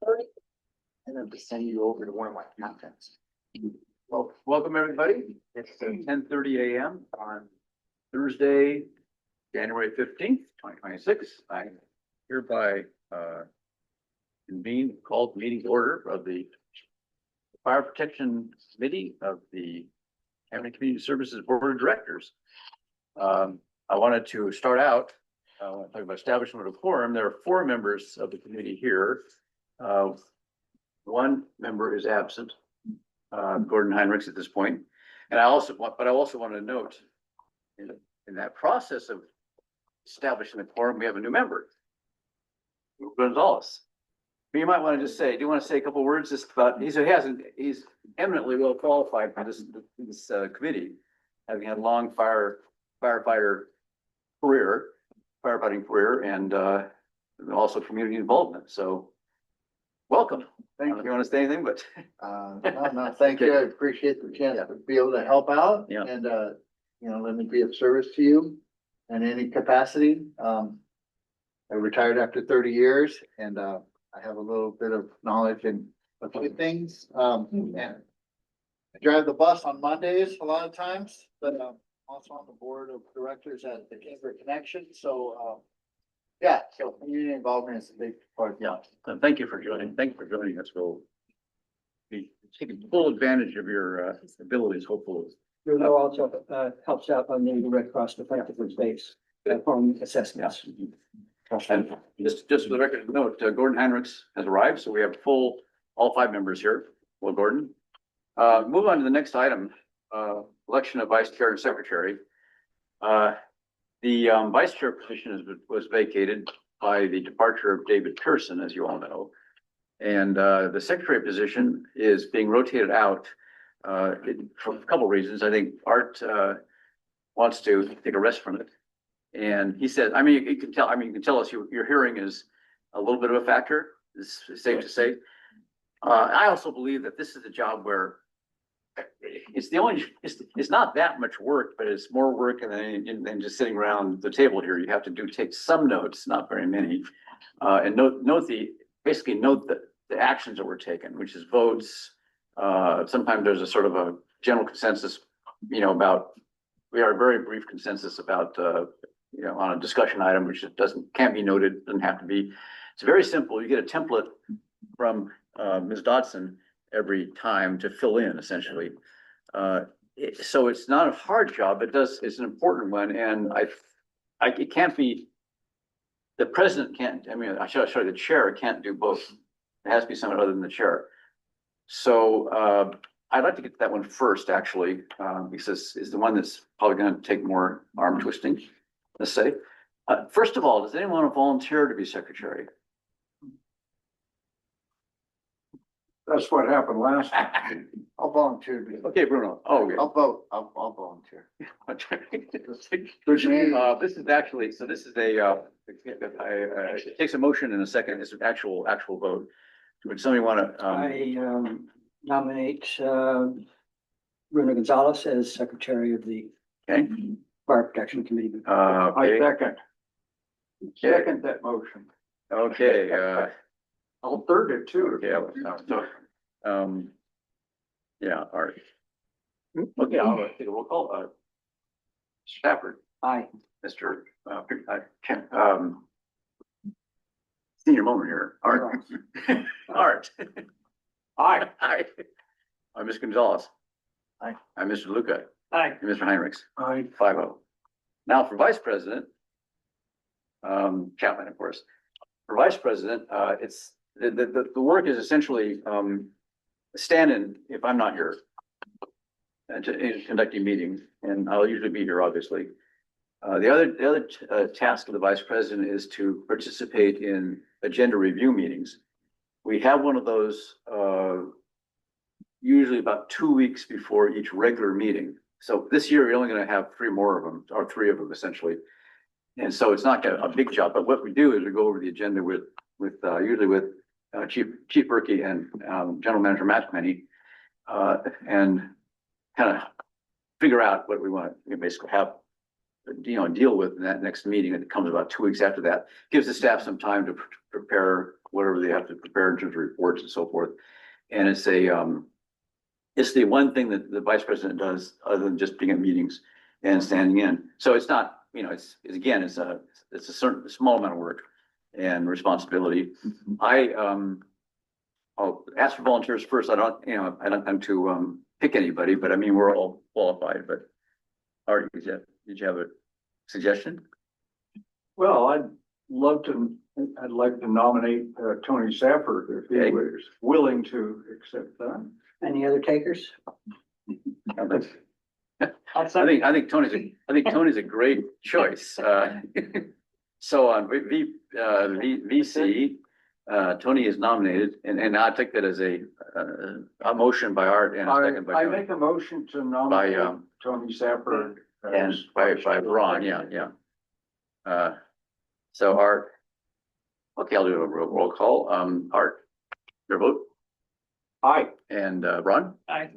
And then to send you over to one of my contacts. Well, welcome everybody. It's 10:30 a.m. on Thursday, January 15th, 2026. I hereby convene called meeting order of the Fire Protection Committee of the Cambria Community Services Board of Directors. I wanted to start out talking about establishment of a quorum. There are 4 members of the committee here. One member is absent, Gordon Heinrichs at this point. And I also want to note in that process of establishing the quorum, we have a new member, Gonzalez. You might want to just say, do you want to say a couple words just about, he's eminently well qualified for this committee, having had a long firefighting career, and also community involvement. So welcome. Thank you. If you want to say anything, but No, thank you. I appreciate the chance to be able to help out and, let me be of service to you in any capacity. I retired after 30 years and, I have a little bit of knowledge in a few things. And I drive the bus on Mondays a lot of times, but, also on the board of directors at the Cambria Connection. So, so community involvement is a big part. So thank you for joining. Thank you for joining us. We'll be taking full advantage of your abilities, hopefully. Bruno also helps out on the Red Cross Effectiveness Base home assessments. And just for the record note, Gordon Heinrichs has arrived, so we have all 5 members here. Well, Gordon, move on to the next item, election of vice chair and secretary. The vice chair position was vacated by the departure of David Pearson, as you all know. And the secretary position is being rotated out for a couple of reasons. I think Art wants to take a rest from it. And he said, you can tell us your hearing is a little bit of a factor, it's safe to say. I also believe that this is a job where it's not that much work, but it's more work than just sitting around the table here. You have to take some notes, not very many, and note the actions that were taken, which is votes. Sometimes there's a sort of a general consensus, about, we are a very brief consensus about, on a discussion item, which can't be noted, doesn't have to be. It's very simple. You get a template from Ms. Dodson every time to fill in, essentially. So it's not a hard job. It's an important one, and it can't be. The president can't. The chair can't do both. It has to be someone other than the chair. So I'd like to get to that one first, actually, because it's the one that's probably going to take more arm twisting. Let's say. First of all, does anyone want to volunteer to be secretary? That's what happened last time. I'll volunteer. Okay, Bruno. Oh, I'll vote. I'll volunteer. This is actually, so this is it takes a motion in a second. It's an actual vote. Would somebody want to? I nominate Bruno Gonzalez as secretary of the Fire Protection Committee. I Second that motion. Okay. I'll third it too. Yeah, all right. Okay, I'll take a roll call. Stafford. Aye. Mr. Senior moment here. Art. Art. Aye. Aye. Ms. Gonzalez. Aye. I'm Mr. Luca. Aye. And Mr. Heinrichs. Aye. 5-0. Now for vice president, Chapman, of course. For vice president, it's the work is essentially stand-in if I'm not here and conducting meetings, and I'll usually be here, obviously. The other task of the vice president is to participate in agenda review meetings. We have one of those usually about 2 weeks before each regular meeting. So this year, we're only going to have 3 more of them, or 3 of them essentially. And so it's not a big job, but what we do is we go over the agenda usually with Chief Berkey and General Manager Matt Penny, and kind of figure out what we want to basically have, deal with in that next meeting that comes about 2 weeks after that. Gives the staff some time to prepare whatever they have to prepare in terms of reports and so forth. And it's it's the one thing that the vice president does other than just being at meetings and standing in. So it's not, it's a certain small amount of work and responsibility. I'll ask for volunteers first. I don't have to pick anybody, but I mean, we're all qualified, but Art, did you have a suggestion? Well, I'd like to nominate Tony Safford if he was willing to accept that. Any other takers? I think Tony's a great choice. So on VC, Tony is nominated, and I take that as a motion by Art and a second by I Tony. make a motion to nominate Tony Safford. And by Ron, yeah. So Art, okay, I'll do a roll call. Art, your vote? Aye. And Ron? Aye.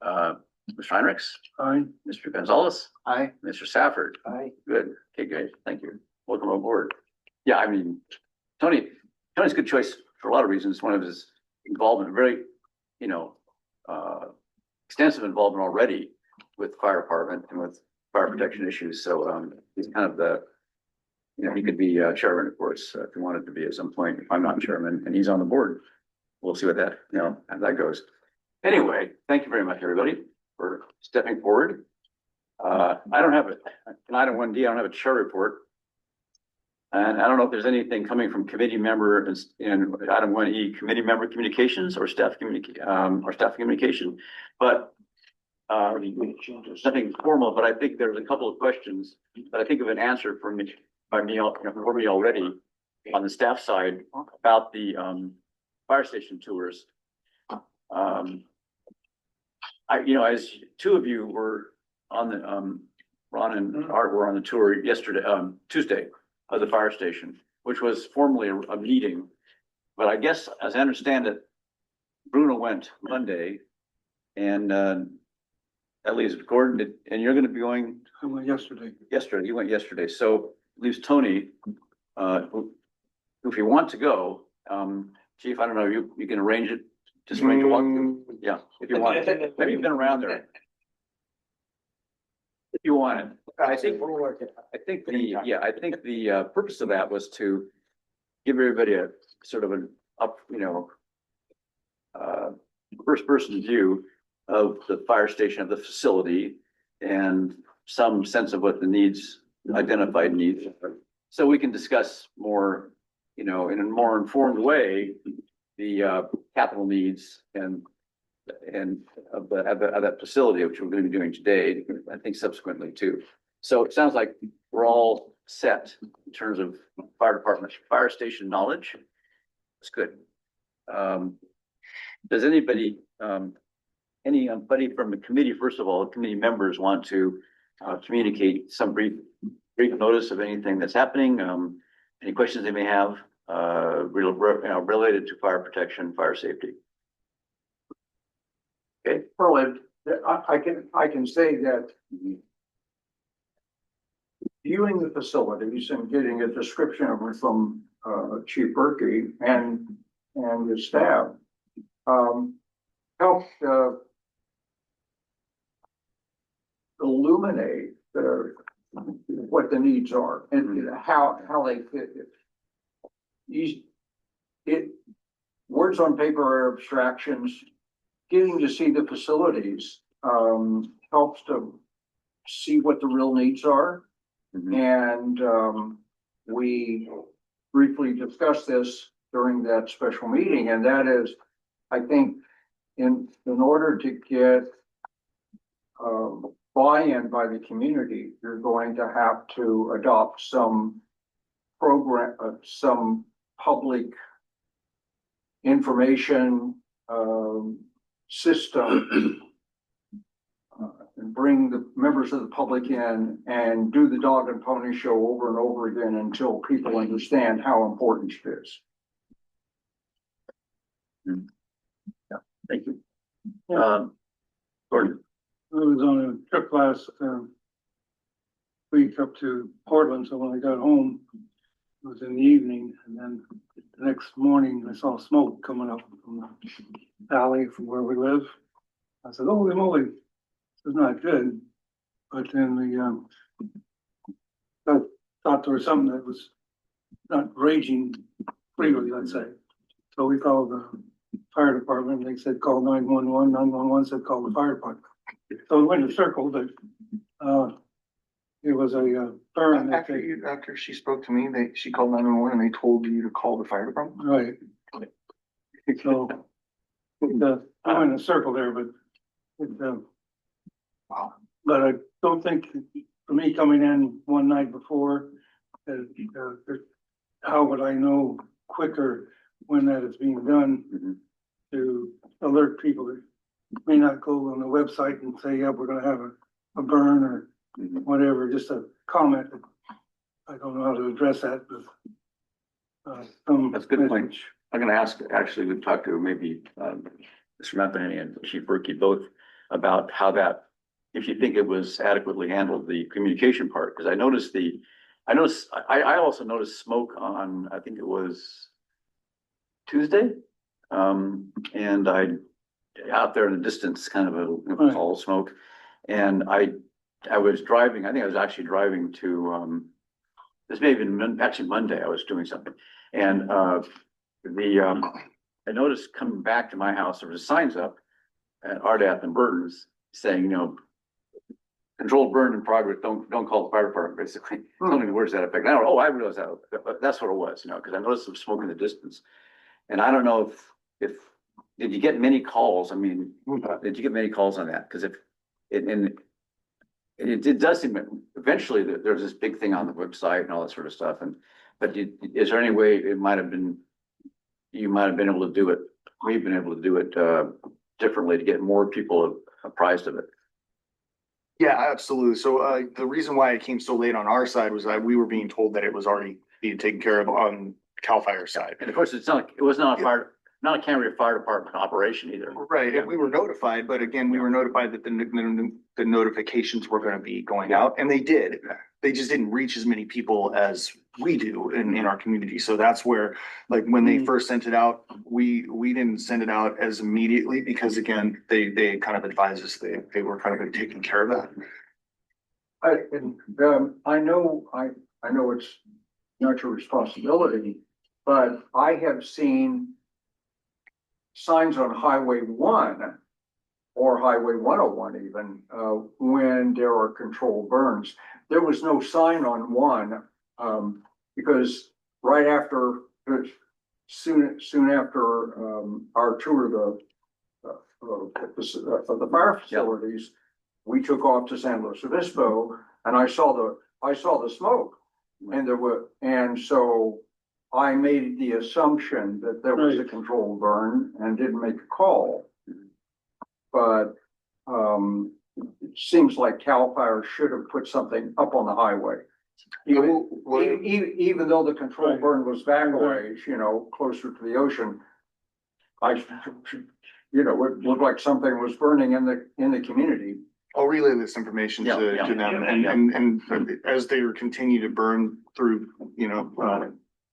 Mr. Heinrichs? Aye. Mr. Gonzalez? Aye. Mr. Safford? Aye. Good. Okay, good. Thank you. Welcome aboard. Yeah, I mean, Tony's a good choice for a lot of reasons. One of his involvement, very, extensive involvement already with fire department and with fire protection issues. So he's kind of he could be chairman, of course, if he wanted to be at some point. If I'm not chairman and he's on the board, we'll see what how that goes. Anyway, thank you very much, everybody, for stepping forward. I don't have an item 1D. I don't have a chair report. And I don't know if there's anything coming from committee member in item 1E, committee member communications or staff communication, but there's nothing formal, but I think there's a couple of questions that I think of an answer for me already on the staff side about the fire station tours. As two of you were on the Ron and Art were on the tour yesterday, Tuesday, of the fire station, which was formally a meeting. But I guess, as I understand it, Bruno went Monday, and at least Gordon, and you're going to be going. I went yesterday. Yesterday, you went yesterday. So leaves Tony, who, if you want to go, Chief, I don't know, you can arrange it, just arrange a walk. Yeah, if you want. Maybe you've been around there. If you want it. I think the purpose of that was to give everybody a sort of first person view of the fire station, of the facility, and some sense of what the identified needs are. So we can discuss more, in a more informed way, the capital needs and of that facility, which we're going to be doing today, I think subsequently too. So it sounds like we're all set in terms of fire department, fire station knowledge. That's good. Does anybody from the committee, first of all, committee members want to communicate some brief notice of anything that's happening? Any questions they may have related to fire protection, fire safety? Okay. Well, I can say that viewing the facilities and getting a description of it from Chief Berkey and his staff helped illuminate what the needs are and how they fit it. Words on paper are abstractions. Getting to see the facilities helps to see what the real needs are. Mm-hmm. And we briefly discussed this during that special meeting, and that is, I think, in order to get buy-in by the community, you're going to have to adopt some program, some public information system and bring the members of the public in and do the dog and pony show over and over again until people understand how important it is. Yeah, thank you. Gordon. I was on a trip last week up to Portland, so when I got home, it was in the evening, and then the next morning, I saw smoke coming up from the alley from where we live. I said, holy moly, this is not good. But then I thought there was something that was not raging freely, let's say. So we called the fire department. They said, call 911. 911 said, call the fire department. So we went in a circle, but it was a burn. that they- After she spoke to me, she called 911 and they told you to call the fire department? Right. So, I went in a circle there, but, Wow. but I don't think, for me coming in one night before, how would I know quicker when that is being done to alert people that may not go on the website and say, yeah, we're gonna have a burn or whatever, just a comment. I don't know how to address that, but That's a good point. I'm gonna ask, actually, we talked to maybe, Mr. Metheny and Chief Berkey both about how that, if you think it was adequately handled, the communication part, because I also noticed smoke on, I think it was Tuesday. And out there in the distance, kind of a tall smoke. And I was driving, I think I was actually driving to, this may have been actually Monday, I was doing something. And, I noticed coming back to my house, there was signs up at Ardath and Burton's saying, controlled burn in progress, don't call the fire department, basically. Something the words to that effect. I realized that, that's what it was, because I noticed some smoke in the distance. And I don't know if, did you get many calls? I mean, did you get many calls on that? Because it does seem, eventually there's this big thing on the website and all that sort of stuff. But is there any way you might have been able to do it, we've been able to do it differently to get more people apprised of it? Yeah, absolutely. So the reason why it came so late on our side was that we were being told that it was already being taken care of on CAL FIRE's side. And of course, it was not not a Cambria Fire Department operation either. Right, and we were notified, but again, we were notified that the notifications were going to be going out, and they did. They just didn't reach as many people as we do in our community. So that's where, like, when they first sent it out, we didn't send it out as immediately because again, they kind of advised us they were kind of taking care of that. I know it's not your responsibility, but I have seen signs on Highway 1 or Highway 101 even, when there are controlled burns. There was no sign on 1, because right after, soon after, our tour of the fire facilities, we took off to San Luis Obispo, and I saw the smoke, and so I made the assumption that there was a controlled burn and didn't make a call. But it seems like CAL FIRE should have put something up on the highway. Even though the controlled burn was back a ways, closer to the ocean, it looked like something was burning in the community. I'll relay this information to them, and as they continue to burn through,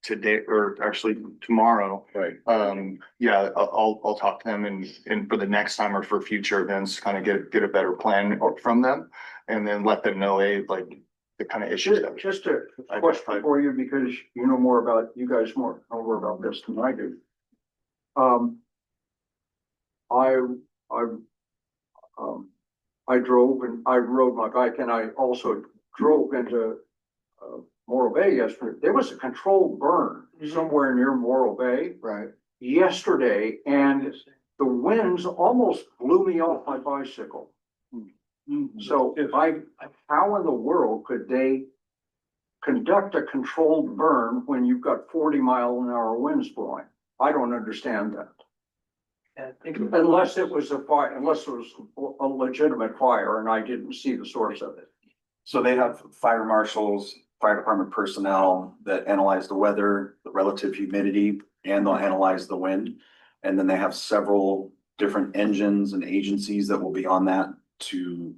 today or actually tomorrow. Right. I'll talk to them and for the next time or for future events, kind of get a better plan from them, and then let them know the kind of issues. Just a question for you, because you guys know more about this than I do. I drove and I rode my bike, and I also drove into Morro Bay yesterday. There was a controlled burn somewhere near Morro Bay yesterday, and the winds almost blew me off my bicycle. So how in the world could they conduct a controlled burn when you've got 40-mile-an-hour winds blowing? I don't understand that. Unless it was a fire, unless it was a legitimate fire and I didn't see the source of it. So they have fire marshals, fire department personnel that analyze the weather, the relative humidity, and they'll analyze the wind. And then they have several different engines and agencies that will be on that to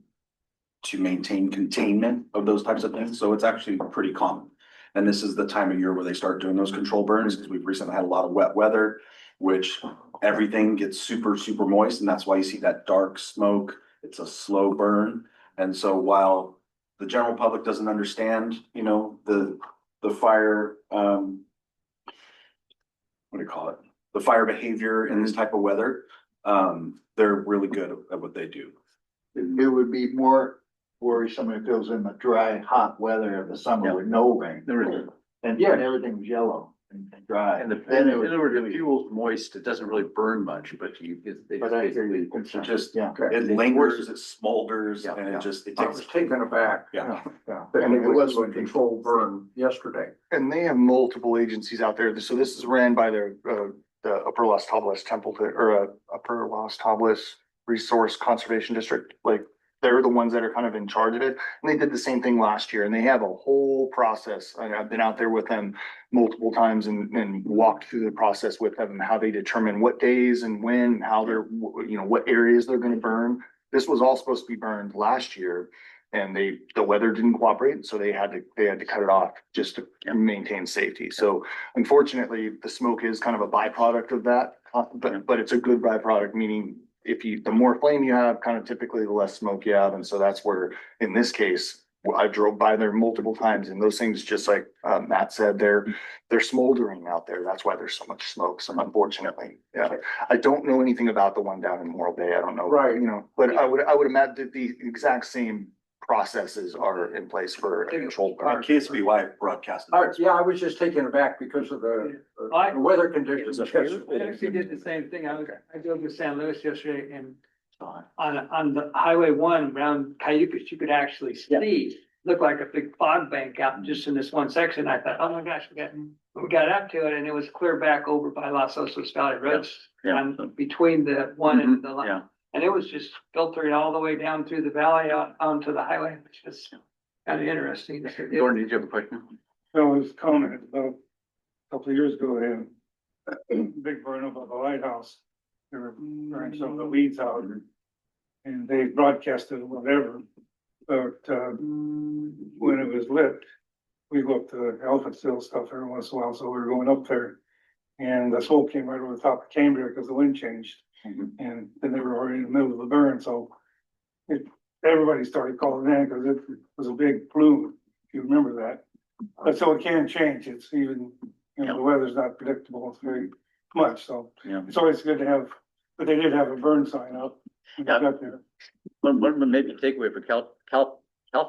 maintain containment of those types of things. So it's actually pretty common. And this is the time of year where they start doing those control burns, because we've recently had a lot of wet weather, which everything gets super, super moist, and that's why you see that dark smoke. It's a slow burn. And so while the general public doesn't understand, you know, the fire, what do you call it? The fire behavior in this type of weather, they're really good at what they do. It would be more worrisome if it was in the dry, hot weather of the summer with no rain. There is. And everything was yellow and dry. And Then it in would other words, the really- fuel's moist, it doesn't really burn much, but But I hear you. basically. Just, Yeah. it lingers, it smolders, Yeah, and yeah. it just, it I takes. was taken aback. Yeah. Yeah, and it was a controlled burn yesterday. And they have multiple agencies out there. So this is ran by the Upper Las Tablas Templeton or Upper Las Tablas Resource Conservation District. Like they're the ones that are kind of in charge of it. And they did the same thing last year and they have a whole process. And I've been out there with them multiple times and walked through the process with them and how they determine what days and when, and how they're, you know, what areas they're going to burn. This was all supposed to be burned last year. And the weather didn't cooperate, so they had to cut it off just to maintain safety. So unfortunately, the smoke is kind of a byproduct of that, but it's a good byproduct, meaning the more flame you have, kind of typically the less smoke you have. And so that's where, in this case, I drove by there multiple times and those things, just like Matt said, they're smoldering out there. That's why there's so much smoke. So unfortunately, yeah, I don't know anything about the one down in Morro Bay. I don't know, Right. You know, but I would imagine that the exact same processes are in place for a controlled burn. KSBY broadcasted. Yeah, I was just taken aback because of the weather conditions. I actually did the same thing. I drove to San Luis yesterday and on the Highway 1 around Cayucas, you could actually see, looked like a big fog bank out just in this one section. I thought, oh my gosh, we got up to it and it was clear back over by Los Osos Valley Roads. Between the one and the line. And it was just filtering all the way down through the valley out onto the highway, which is kind of interesting. Gordon, did you have a question? So it was commented about a couple of years ago, they had a big burn up at the lighthouse. They were burning some of the weeds out and they broadcasted whatever. But when it was lit, we go up to the elephant seal stuff every once in a while. So we were going up there and the smoke came right over the top of Cambria because the wind changed. And then they were already in the middle of the burn, so everybody started calling in because it was a big plume, if you remember that. But so it can change, it's even, you know, the weather's not predictable very much, so it's always good to have, but they did have a burn sign up. When we got there. One maybe takeaway for Cal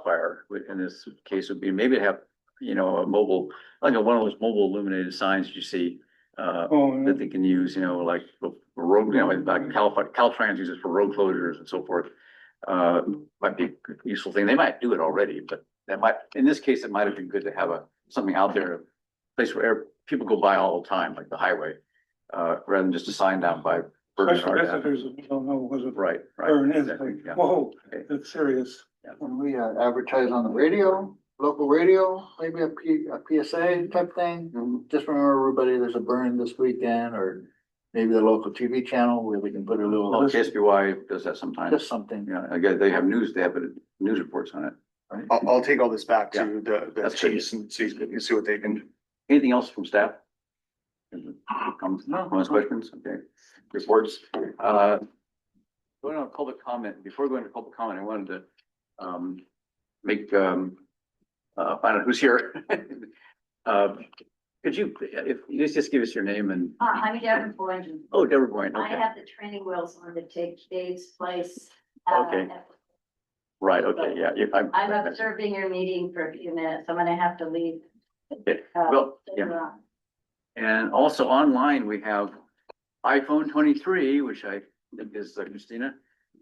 Fire in this case would be maybe to have, you know, a mobile, like one of those mobile illuminated signs you see that they can use, you know, like for road, you know, like Caltrans uses for road closures and so forth. Might be a useful thing. They might do it already, but that might, in this case, it might have been good to have something out there, a place where people go by all the time, like the highway, rather than just a sign down by. Especially visitors, we don't know what a Right. burn is, exactly, like, whoa, it's serious. When we advertise on the radio, local radio, maybe a PSA type thing. Just remember everybody, there's a burn this weekend, or maybe the local TV channel where we can put a little. Oh, KSBY does that sometimes. Just something. Yeah, I guess they have news news reports on it. I'll take all this back to the That's chiefs and see what they can do. Anything else from staff? Comments, questions? Okay. Reports. Going on public comment, before going to public comment, I wanted to find out who's here. Could you, if you just give us your name and, I'm Deborah Boynton. oh, Deborah Boyne, I okay, have the training wheels on to take Dave's place. Okay. Right, okay, yeah. I'm observing your meeting for a few minutes. I'm gonna have to leave. Okay, well, yeah. later on. And also online, we have iPhone 23, which I think is Christina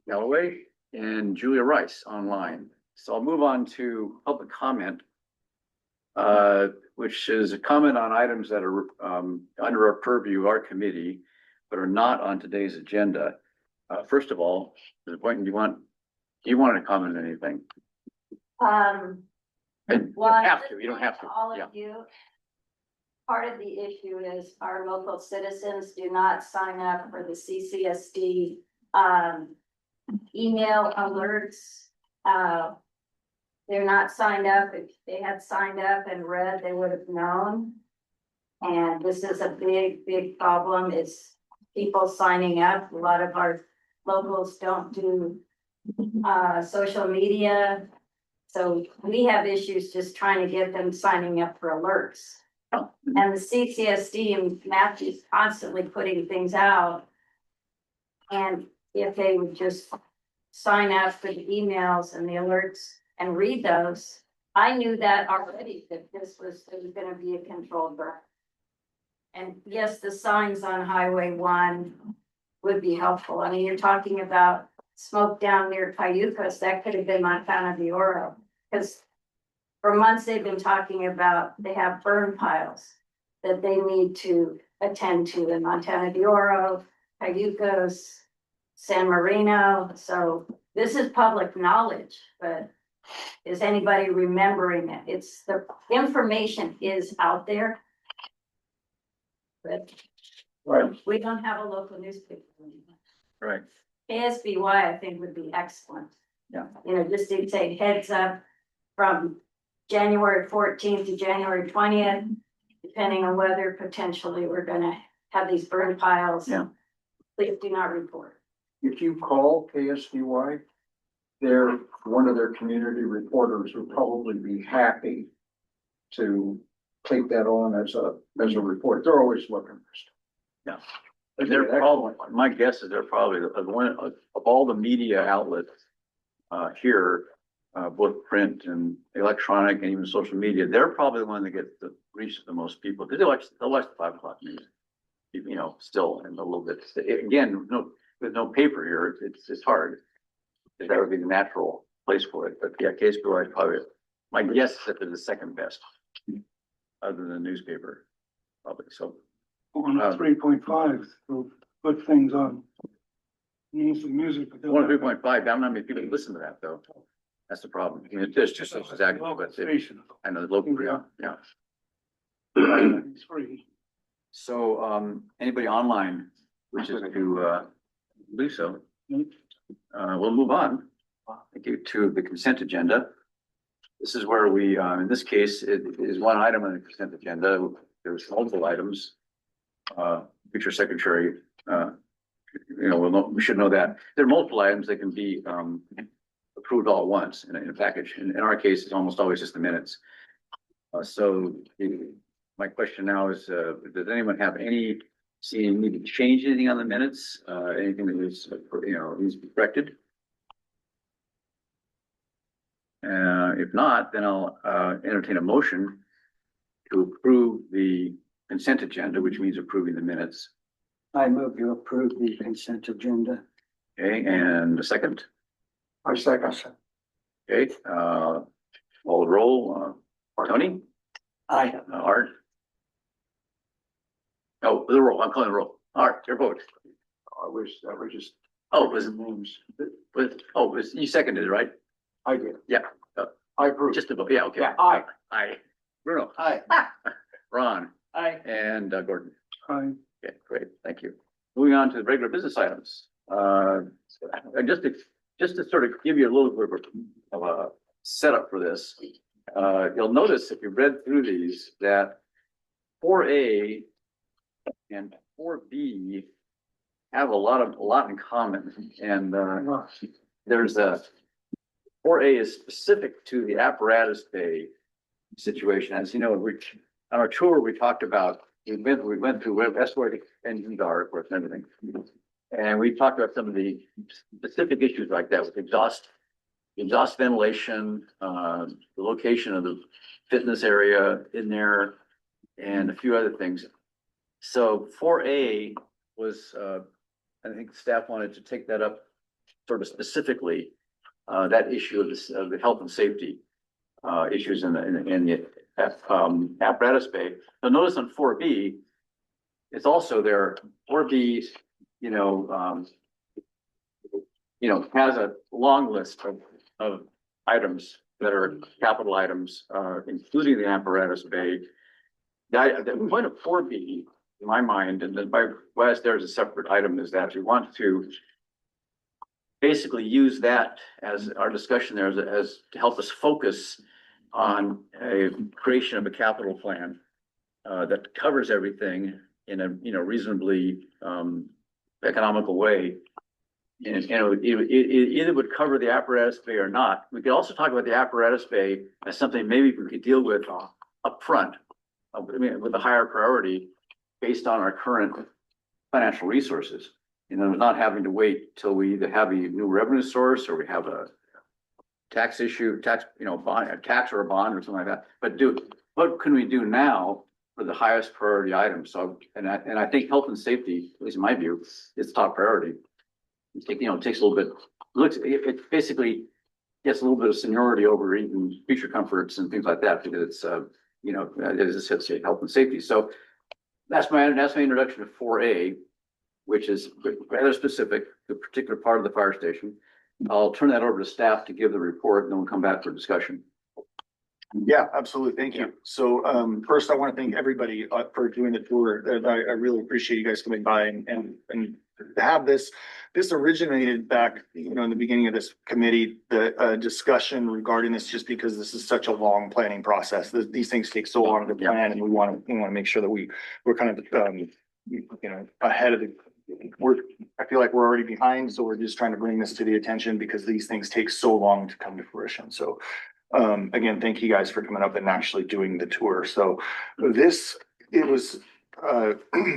Galloway and Julia Rice online. So I'll move on to public comment, which is a comment on items that are under our purview, our committee, but are not on today's agenda. First of all, Ms. Boynton, do you want to comment on anything? Um, And well, you have to, you don't have to. all Yeah. of you. Part of the issue is our local citizens do not sign up for the CCSD email alerts. they're not signed up. If they had signed up and read, they would have known. And this is a big, big problem. It's people signing up. A lot of our locals don't do social media. So we have issues just trying to get them signing up for alerts. And the CCSD and Matthew's constantly putting things out. And if they would just sign up for the emails and the alerts and read those, I knew that already, that there was gonna be a controlled burn. And yes, the signs on Highway 1 would be helpful. I mean, you're talking about smoke down near Cayucos, that could have been Montana de Oro. Because for months they've been talking about, they have burn piles that they need to attend to in Montana de Oro, Cayucos, San Marino. So this is public knowledge, but is anybody remembering it? It's the information is out there. But Right. we don't have a local newspaper anymore. Right. ASBY, I think, would be excellent. Yeah. You know, just to say heads up from January 14th to January 20th, depending on whether potentially we're gonna have these burn piles. Yeah. Please do not report. If you call KSDY, one of their community reporters would probably be happy to take that on as a report. They're always looking for stuff. Yeah. They're probably, my guess is they're probably the one of all the media outlets here, both print and electronic and even social media. They're probably the one that gets the reach the most people because they'll watch the 5 o'clock news. You know, still and a little bit. Again, with no paper here, it's hard. That would be the natural place for it. But yeah, KSBY probably. My guess is that they're the second best, other than the newspaper, probably. So. On 3.5, we'll put things on. Use the music. but they'll- 3.5, I don't know how many people listen to that though. That's the problem. I mean, it's just exactly, but Station. I know the local, yeah. It's free. So, anybody online wishes to, do so, we'll move on. Thank you to the consent agenda. This is where we, in this case, it is one item on the consent agenda. There's multiple items. Future secretary, we should know that there are multiple items that can be approved all at once in a package. In our case, it's almost always just the minutes. My question now is, does anyone have need to change anything on the minutes? Anything that is, needs to be corrected? If not, then I'll entertain a motion to approve the consent agenda, which means approving the minutes. I move to approve the consent agenda. Okay, and a second. I second. Okay, call the roll. Tony? Aye. Art? Oh, the roll. I'm calling the roll. Art, your vote. I was just. Oh, was names. you seconded it, right? I did. Yeah. I approve. Just a vote. Yeah, okay. Yeah, aye. Aye. Bruno? Hi. Ron? Aye. And Gordon? Aye. Okay, great. Thank you. Moving on to the regular business items. Just to sort of give you a little bit of a setup for this, you'll notice if you read through these that 4A and 4B have a lot in common. And there's 4A is specific to the apparatus bay situation. As you know, on our tour, we talked about, we went through, that's where the engines are, of course, and everything. And we talked about some of the specific issues like that with exhaust ventilation, the location of the fitness area in there, and a few other things. So 4A was, I think staff wanted to take that up sort of specifically, that issue of the health and safety issues in the apparatus bay. So notice on 4B, it's also there. 4B, has a long list of items that are capital items, including the apparatus bay. The point of 4B, in my mind, and then why it's there as a separate item, is that we want to basically use that as our discussion there as to help us focus on a creation of a capital plan that covers everything in a, reasonably economical way. And, it either would cover the apparatus bay or not. We could also talk about the apparatus bay as something maybe we could deal with upfront, with a higher priority based on our current financial resources. Not having to wait till we either have a new revenue source or we have a tax issue, bond, a tax or a bond or something like that. But what can we do now for the highest priority items? So, and I think health and safety, at least in my view, is top priority. It takes a little bit, it basically gets a little bit of seniority over even future comforts and things like that, because it's, as I say, health and safety. So that's my introduction to 4A, which is rather specific, the particular part of the fire station. I'll turn that over to staff to give the report, and then we'll come back for discussion. Yeah, absolutely. Thank you. So first, I want to thank everybody for doing the tour. I really appreciate you guys coming by and to have this. This originated back, in the beginning of this committee, the discussion regarding this, just because this is such a long planning process. These things take so long to plan, and we want to make sure that we're kind of ahead of the. I feel like we're already behind, so we're just trying to bring this to the attention because these things take so long to come to fruition. So again, thank you guys for coming up and actually doing the tour. So it was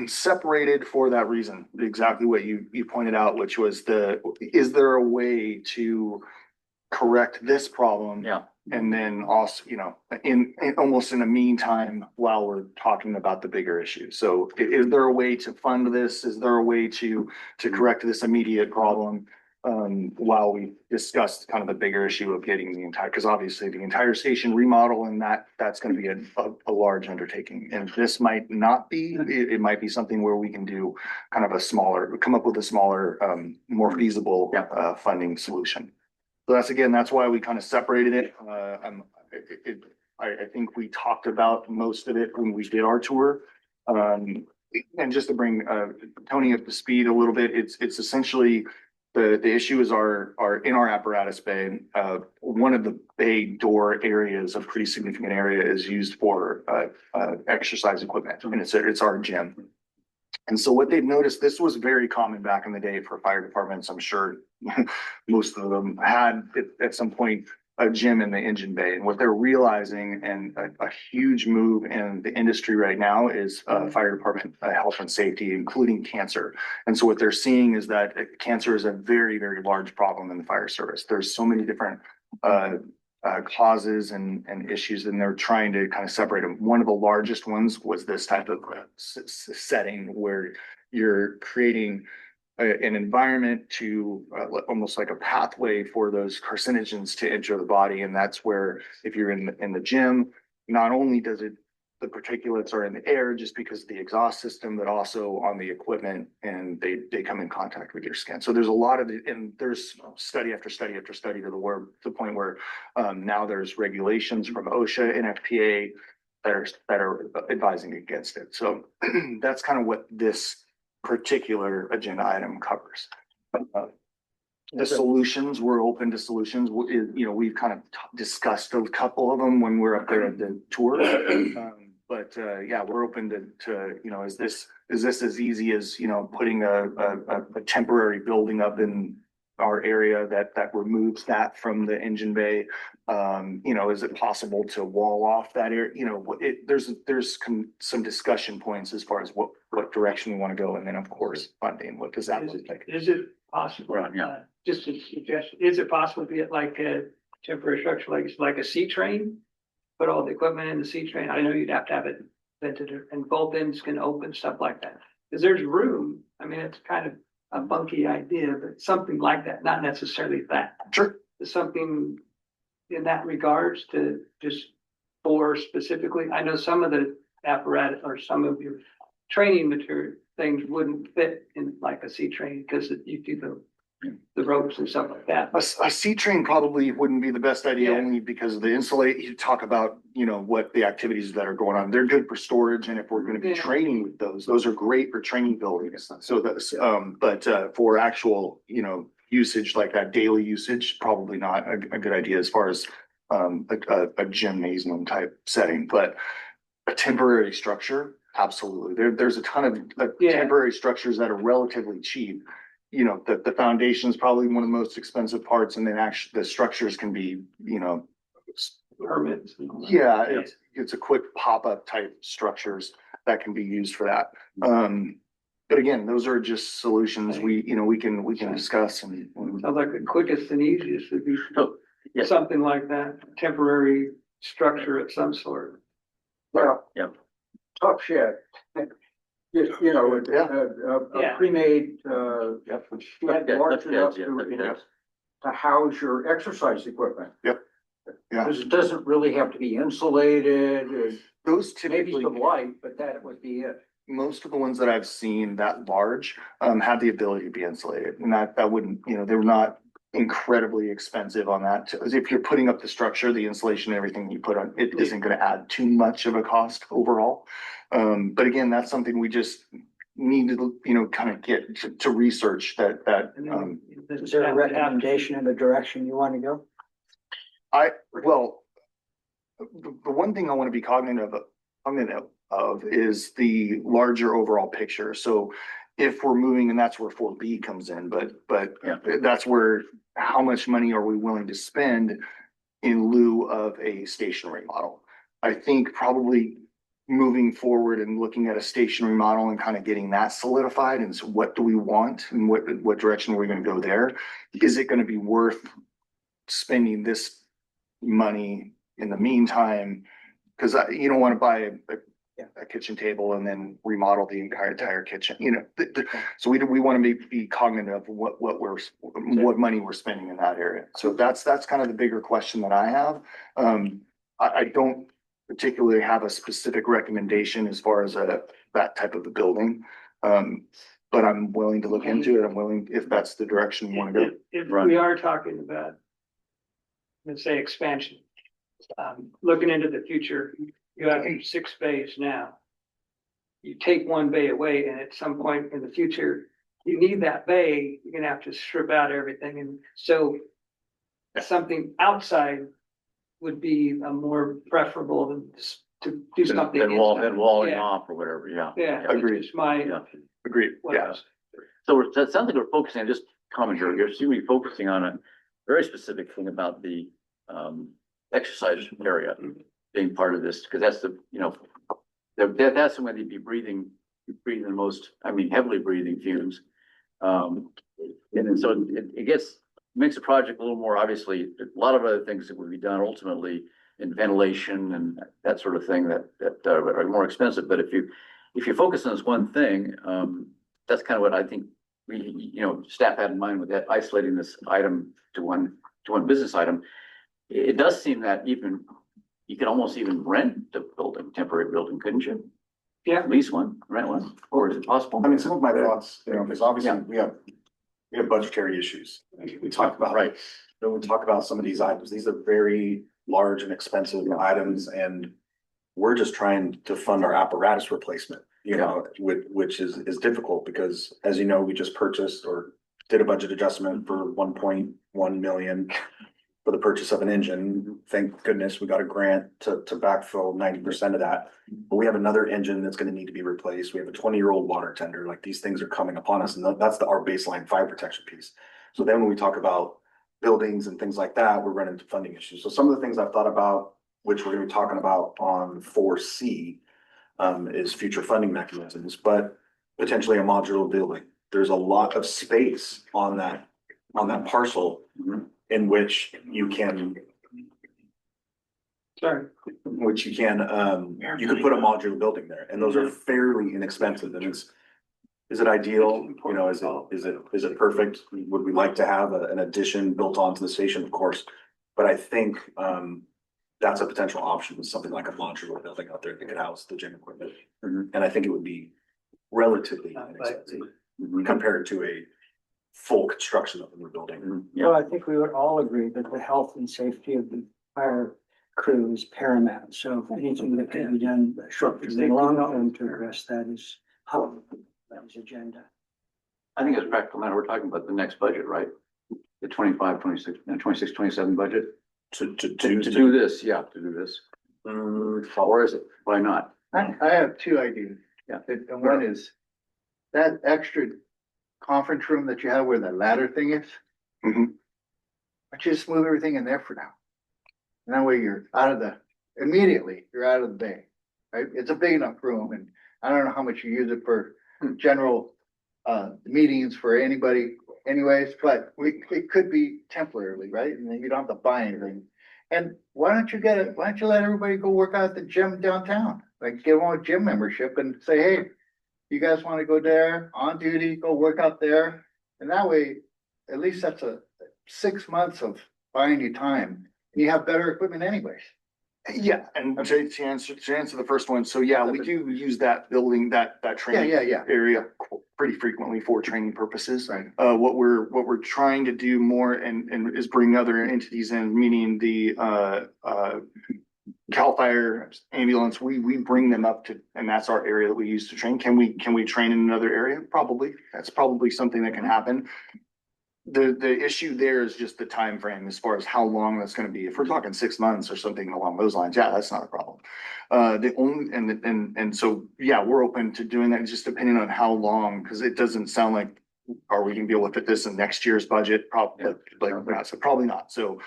separated for that reason, exactly what you pointed out, which was is there a way to correct this problem? Yeah. And then also, in almost in the meantime, while we're talking about the bigger issue. So is there a way to fund this? Is there a way to correct this immediate problem? While we discussed kind of the bigger issue of getting because obviously the entire station remodel and that's going to be a large undertaking. And this might not be, it might be something where we can do kind of come up with a smaller, more feasible funding solution. So that's why we kind of separated it. I think we talked about most of it when we did our tour. And just to bring Tony up to speed a little bit, it's essentially the issue is our in our apparatus bay. One of the bay door areas, a pretty significant area, is used for exercise equipment, and it's our gym. And so what they've noticed, this was very common back in the day for fire departments. I'm sure most of them had at some point a gym in the engine bay. And what they're realizing, and a huge move in the industry right now, is fire department health and safety, including cancer. And so what they're seeing is that cancer is a very, very large problem in the fire service. There's so many different causes and issues, and they're trying to kind of separate them. One of the largest ones was this type of setting where you're creating an environment to almost like a pathway for those carcinogens to enter the body. And that's where, if you're in the gym, not only does the particulates are in the air just because of the exhaust system, but also on the equipment, and they come in contact with your skin. So there's a lot of it, and there's study after study after study to the point where now there's regulations from OSHA and FPA that are advising against it. So that's kind of what this particular agenda item covers. The solutions, we're open to solutions. We've kind of discussed a couple of them when we're up there at the tour. But we're open to is this as easy as putting a temporary building up in our area that removes that from the engine bay? Is it possible to wall off that area? There's some discussion points as far as what direction we want to go, and then of course funding. What does that look like? Is it possible? Just a suggestion. Is it possible to get like a temporary structure, like a C train? Put all the equipment in the C train. I know you'd have to have it vented, and both ends can open, stuff like that. Because there's room. I mean, it's kind of a funky idea, but something like that, not necessarily that. Sure. Something in that regards to just for specifically. I know some of the apparatus or some of your training material things wouldn't fit in like a C train because you do the ropes and stuff like that. A C train probably wouldn't be the best idea, only because of the insulate. You talk about, what the activities that are going on. They're good for storage, and if we're going to be training with those are great for training buildings. So that's, but for actual, usage like that, daily usage, probably not a good idea as far as a gymnasium type setting, but a temporary structure, absolutely. There's a ton of Yeah. temporary structures that are relatively cheap. You know, the foundation is probably one of the most expensive parts, and then actually the structures can be, you know, Permits. yeah, it's a quick pop-up type structures that can be used for that. But again, those are just solutions we can discuss and. Sounds like the quickest and easiest would be So, yeah. something like that, temporary structure of some sort. Well. Yep. Tough shed. You know, Yeah. a pre-made, Yep. shed Yeah, large tough enough sheds, yeah, tough sheds. to house your exercise equipment. Yep. Yeah. Because it doesn't really have to be insulated, Those maybe typically, some light, but that would be it. most of the ones that I've seen that large, have the ability to be insulated, and that wouldn't, you know, they're not incredibly expensive on that. If you're putting up the structure, the insulation, everything you put on, it isn't gonna add too much of a cost overall. But again, that's something we just need to, you know, kind of get to research that, And Is there a recommendation in the direction you want to go? well, the one thing I want to be cognizant of is the larger overall picture. So if we're moving, and that's where 4B comes in, but Yeah. that's where, how much money are we willing to spend in lieu of a station remodel? I think probably moving forward and looking at a station remodel and kind of getting that solidified, and so what do we want and what direction are we going to go there? Is it going to be worth spending this money in the meantime? Because you don't want to buy a kitchen table and then remodel the entire kitchen, you know. So we want to be cognizant of what money we're spending in that area. So that's kind of the bigger question that I have. I don't particularly have a specific recommendation as far as that type of a building. But I'm willing to look into it. I'm willing, if that's the direction we want to go. If we are talking about, let's say, expansion, looking into the future, you have 6 bays now. You take one bay away, and at some point in the future, you need that bay, you're gonna have to strip out everything, and so something outside would be a more preferable than to do something. Then inside. walling Yeah. off or whatever, yeah. Yeah, Agreed. it's my. Yeah. Agreed. what Yeah. else? So it sounds like we're focusing on just commentary. You're assuming focusing on a very specific thing about the exercise area being part of this, because that's the, you know, that's when they'd be breathing the most, I mean, heavily breathing fumes. And then so it makes the project a little more, obviously, a lot of other things that would be done ultimately in ventilation and that sort of thing that are more expensive. But if you focus on this one thing, that's kind of what I think staff had in mind with that, isolating this item to one business item. It does seem that even you could almost even rent the building, temporary building, couldn't you? Yeah. Lease one, rent one, or is it possible? I mean, some of my thoughts, you know, because obviously we have budgetary issues. We talk about, Right. when we talk about some of these items, these are very large and expensive items, and we're just trying to fund our apparatus replacement, you know, which is difficult because, as you know, we just purchased or did a budget adjustment for 1.1 million for the purchase of an engine. Thank goodness we got a grant to backfill 90% of that. But we have another engine that's gonna need to be replaced. We have a 20-year-old water tender. Like, these things are coming upon us, and that's our baseline fire protection piece. So then when we talk about buildings and things like that, we're running into funding issues. So some of the things I've thought about, which we're gonna be talking about on 4C, is future funding mechanisms, but potentially a modular building. There's a lot of space on that parcel in which you can, Sorry. you could put a modular building there, and those are fairly inexpensive. And is it ideal? You know, is it perfect? Would we like to have an addition built onto the station? Of course. But I think, that's a potential option with something like a modular building out there that could house the gym equipment. And I think it would be relatively inexpensive compared to a full construction of a new building. Well, I think we would all agree that the health and safety of the fire crew is paramount. So anything that can be done short and long term to address that is how that was agenda. I think as a practical matter, we're talking about the next budget, right? the 25, 26, 26, 27 budget? To To do this, yeah, to do this. Or is it? Why not? I have two ideas. Yeah. And one is that extra conference room that you have where the ladder thing is. Mhm. Why don't you just move everything in there for now? And that way you're out of immediately, you're out of the bay, right? It's a big enough room and I don't know how much you use it for general meetings for anybody anyways, but it could be temporarily, right? And then you don't have to buy anything. And why don't you let everybody go work out at the gym downtown? Like give them a gym membership and say, hey, you guys want to go there on duty, go work out there. And that way, at least that's 6 months of buying you time. And you have better equipment anyways. Yeah, and to answer the first one, so yeah, we do use that building, that training Yeah. area pretty frequently for training purposes. Right. What we're trying to do more and is bring other entities in, meaning the CAL FIRE ambulance, we bring them up to, and that's our area that we use to train. Can we train in another area? Probably. That's probably something that can happen. The issue there is just the time frame as far as how long that's gonna be. If we're talking 6 months or something along those lines, yeah, that's not a problem. The only, and so, yeah, we're open to doing that, just depending on how long, because it doesn't sound like, are we gonna be able to fit this in next year's budget? Probably, so probably not. So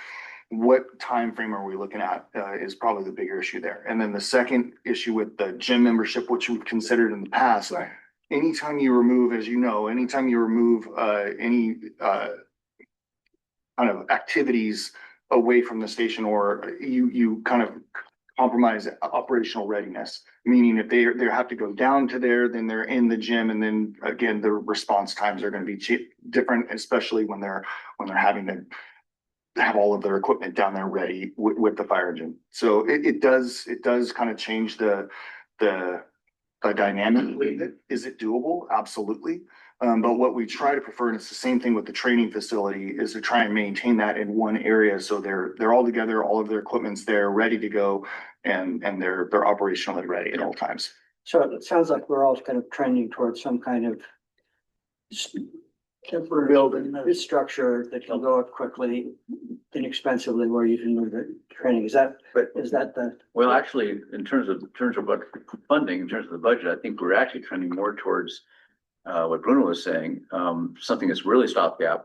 what time frame are we looking at, is probably the bigger issue there. And then the second issue with the gym membership, which we've considered in the past, anytime you remove, as you know, anytime you remove any kind of activities away from the station, or you kind of compromise operational readiness, meaning if they have to go down to there, then they're in the gym, and then again, the response times are going to be different, especially when they're having to have all of their equipment down there ready with the fire engine. So it does kind of change the dynamic. Is it doable? Absolutely. But what we try to prefer, and it's the same thing with the training facility, is to try and maintain that in one area. So they're all together, all of their equipment's there, ready to go, and they're operationally ready at all times. So it sounds like we're all kind of trending towards some kind of temporary building structure that can go up quickly, inexpensively, where you can move the training. Is that the? Well, actually, in terms of what funding, in terms of the budget, I think we're actually trending more towards what Bruno was saying, something that's really stopgap.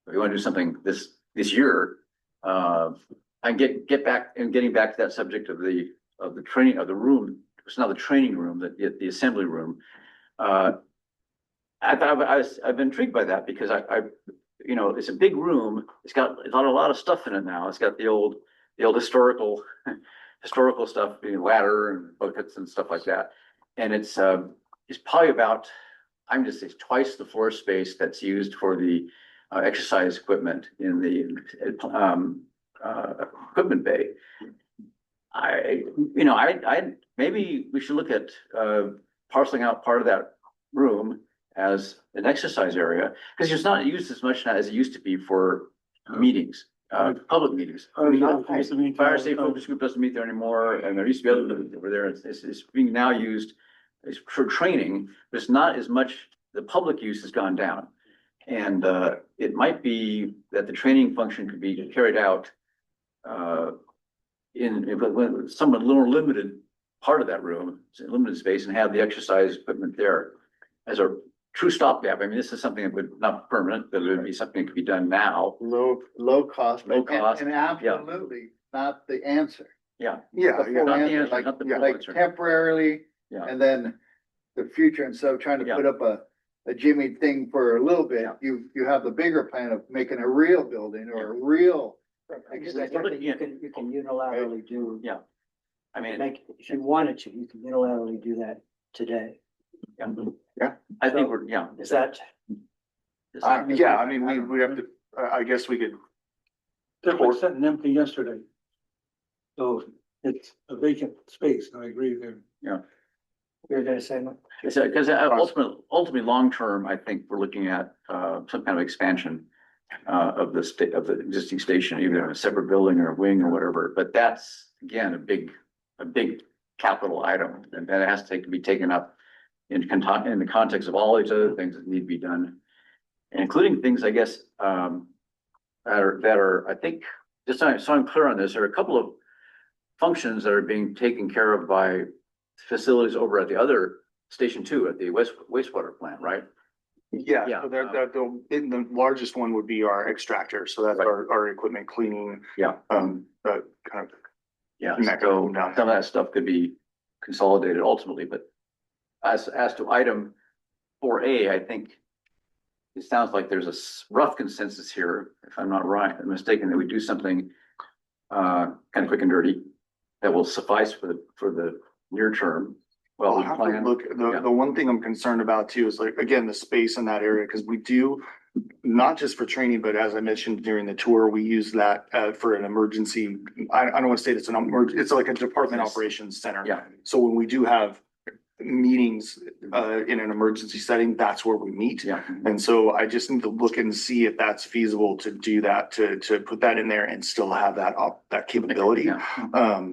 If you want to do something this year, and getting back to that subject of the training of the room. It's not the training room, the assembly room. I've been intrigued by that because it's a big room. It's got a lot of stuff in it now. It's got the old historical stuff, being ladder and buckets and stuff like that. And it's probably about, I'm just saying, twice the floor space that's used for the exercise equipment in the equipment bay. I maybe we should look at parceling out part of that room as an exercise area, because it's not used as much now as it used to be for meetings, public meetings. Fire safe focus group doesn't meet there anymore, and there used to be other that were there. It's being now used for training, but it's not as much. The public use has gone down, and it might be that the training function could be carried out in some little limited part of that room, limited space, and have the exercise equipment there as a true stopgap. I mean, this is something that would not permanent, but it would be something that could be done now. Low cost. Low cost, And absolutely not the answer. Yeah. The full Not the answer, answer, not the full like answer. temporarily, Yeah. and then the future, instead of trying to put up a Jimmy thing for a little bit, you have the bigger plan of making a real building or a real. You can unilaterally do. Yeah. I mean, If you wanted to, you can unilaterally do that today. yeah. I think Is that? Yeah, I mean, we have to, I guess we could. That was sitting empty yesterday. So it's a vacant space. I agree there. You're gonna say, Mike? because ultimately, long term, I think we're looking at some kind of expansion of the existing station, either in a separate building or a wing or whatever. But that's again a big capital item, and that has to be taken up in the context of all these other things that need to be done, including things, I guess, that are, I think, just so I'm clear on this, there are a couple of functions that are being taken care of by facilities over at the other Station 2 at the wastewater plant, right? Yeah, Yeah. so the largest one would be our extractor, so that's Right. our equipment cleaning. Yeah. Kind of. Yeah, And that could so come down. some of that stuff could be consolidated ultimately, but as to item 4A, I think it sounds like there's a rough consensus here, if I'm not mistaken, that we do something kind of quick and dirty that will suffice for the near term. Well, I'll we have to plan. look, the one thing I'm concerned about too is like, again, the space in that area, because we do, not just for training, but as I mentioned during the tour, we use that for an emergency. I don't want to say it's it's like a department operations center. Yeah. So when we do have meetings in an emergency setting, that's where we meet. Yeah. And so I just need to look and see if that's feasible to do that, to put that in there and still have that capability. Yeah.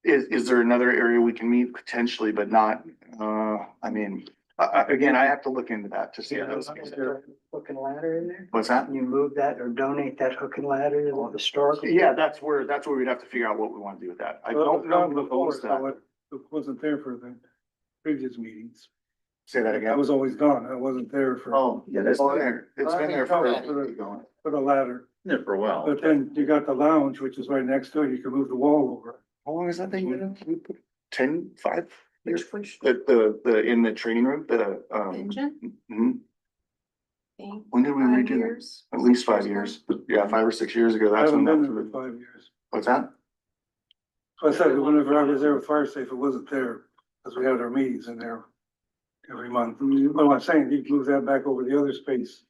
Is there another area we can meet potentially, but not, I mean, again, I have to look into that to see. Yeah, those. is there a hook and ladder in there? What's that? Can you move that or donate that hook and ladder to the historical? Yeah, that's where we'd have to figure out what we want to do with that. I don't know who owns that. It wasn't there for the previous meetings. Say that I again. was always gone. I wasn't there for. Oh, yeah, it's been there. It's been there for. For the ladder. Yeah, for a while. But then you got the lounge, which is right next to it. You can move the wall over. How long has that thing been in? We put 10, 5 years? Which The, in the training room, engine? mhm. When did we redo that? At least 5 years. Yeah, 5 or 6 years ago. I That's when haven't that been was. there for 5 years. What's that? So I said, whenever I was there with Fire Safe, it wasn't there, because we had our meetings in there every month. But I'm saying, you can move that back over the other space.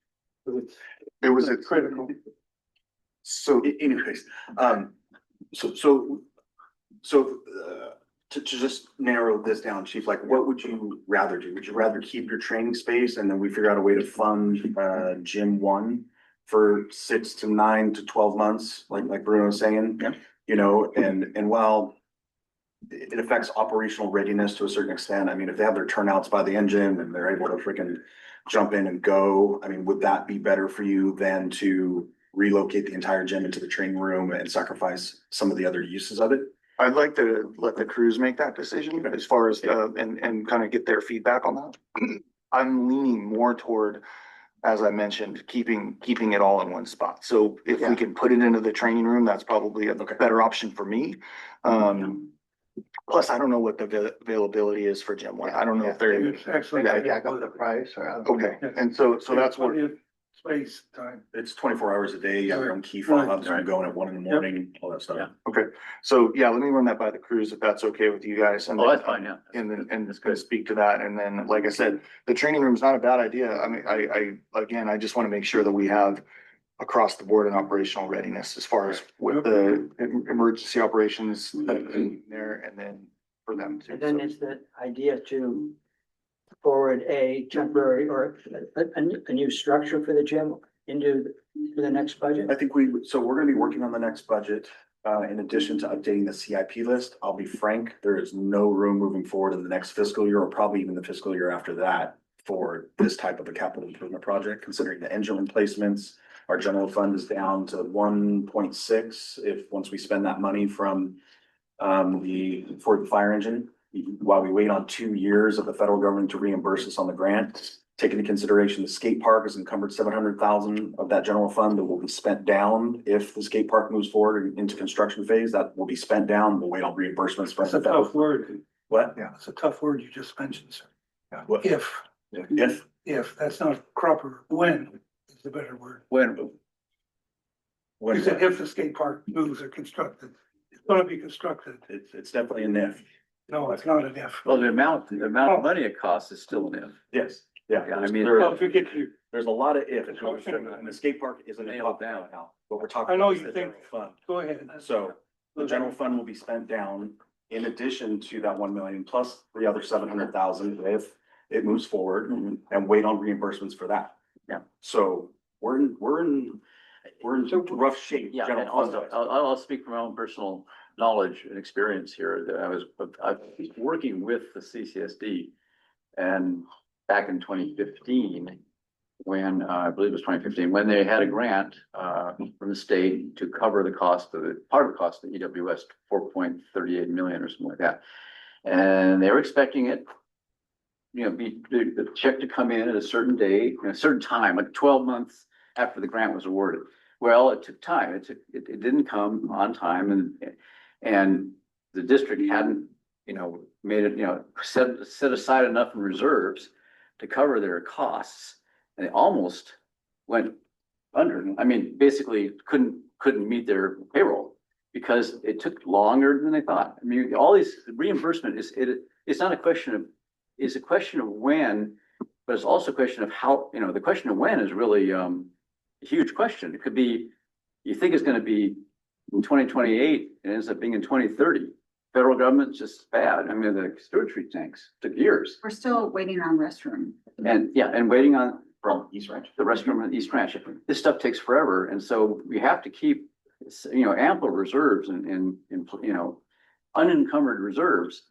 'Cause It was it's critical. So Anyways, to just narrow this down, Chief, like, what would you rather do? Would you rather keep your training space and then we figure out a way to fund, gym 1 for 6 to 9 to 12 months, like Bruno was saying? Yeah. You know, and while it affects operational readiness to a certain extent, I mean, if they have their turnouts by the engine and they're able to freaking jump in and go, I mean, would that be better for you than to relocate the entire gym into the training room and sacrifice some of the other uses of it? I'd like to let the crews make that decision as far as, and kind of get their feedback on that. I'm leaning more toward, as I mentioned, keeping it all in one spot. So if we can put it into the training room, that's probably a better option for me. Plus, I don't know what the availability is for Gym 1. I don't know if they're. It's actually. I got the price or. Okay, and so that's what. Plenty of Space time. It's 24 hours a day, you have your own key fobs, you're going at 1 in the morning, all that stuff. Yeah. Okay, so yeah, let me run that by the crews if that's okay with you guys. And Oh, that's fine, yeah. And then, and it's gonna speak to that. And then, like I said, the training room is not a bad idea. I mean, I just want to make sure that we have across the board an operational readiness as far as with the emergency operations there and then for them too. And then So- is the idea to forward a temporary or a new structure for the gym for the next budget? I think so we're gonna be working on the next budget. In addition to updating the CIP list, I'll be frank, there is no room moving forward in the next fiscal year or probably even the fiscal year after that for this type of a capital improvement project, considering the engine replacements. Our general fund is down to 1.6 once we spend that money from for the fire engine. While we wait on 2 years of the federal government to reimburse us on the grant, take into consideration the skate park has encumbered 700,000 of that general fund that will be spent down. If the skate park moves forward into construction phase, that will be spent down. We'll wait on reimbursements from That's a the federal. tough word. What? Yeah, it's a tough word you just mentioned, sir. What? If, that's not proper, when is the better word. When You said if the skate park moves or constructed, it's gonna be constructed. It's definitely an if. No, it's not an if. well, the amount of money it costs is still an if. Yes, yeah. Yeah, I mean- Well, if you get to, There's a lot of ifs, and the skate park isn't Nailed nailed down. down now, but we're talking. I know about you the think- general fund. go ahead. So the general fund will be spent down in addition to that 1 million plus the other 700,000 if it moves forward and wait on reimbursements for that. Yeah. So we're in rough shape. Yeah, general and also, fund-wise. I'll speak from my own personal knowledge and experience here, that I was working with the CCSD. And back in 2015, when, I believe it was 2015, when they had a grant, from the state to cover the cost of part of the cost of the EWS, 4.38 million or something like that. And they were expecting it, the check to come in at a certain date, a certain time, like 12 months after the grant was awarded. Well, it took time. It didn't come on time, and the district hadn't, made it, set aside enough in reserves to cover their costs. And they almost went under. I mean, basically couldn't meet their payroll because it took longer than they thought. I mean, all these reimbursement it's not a question of, it's a question of when, but it's also a question of how, the question of when is really a huge question. It could be, you think it's going to be in 2028, it ends up being in 2030. Federal government's just bad. I mean, the stewardship tanks took years. We're still waiting on restroom. And waiting on from East Ranch, the restroom at East Ranch. This stuff takes forever, and so we have to keep, ample reserves and unencumbered reserves.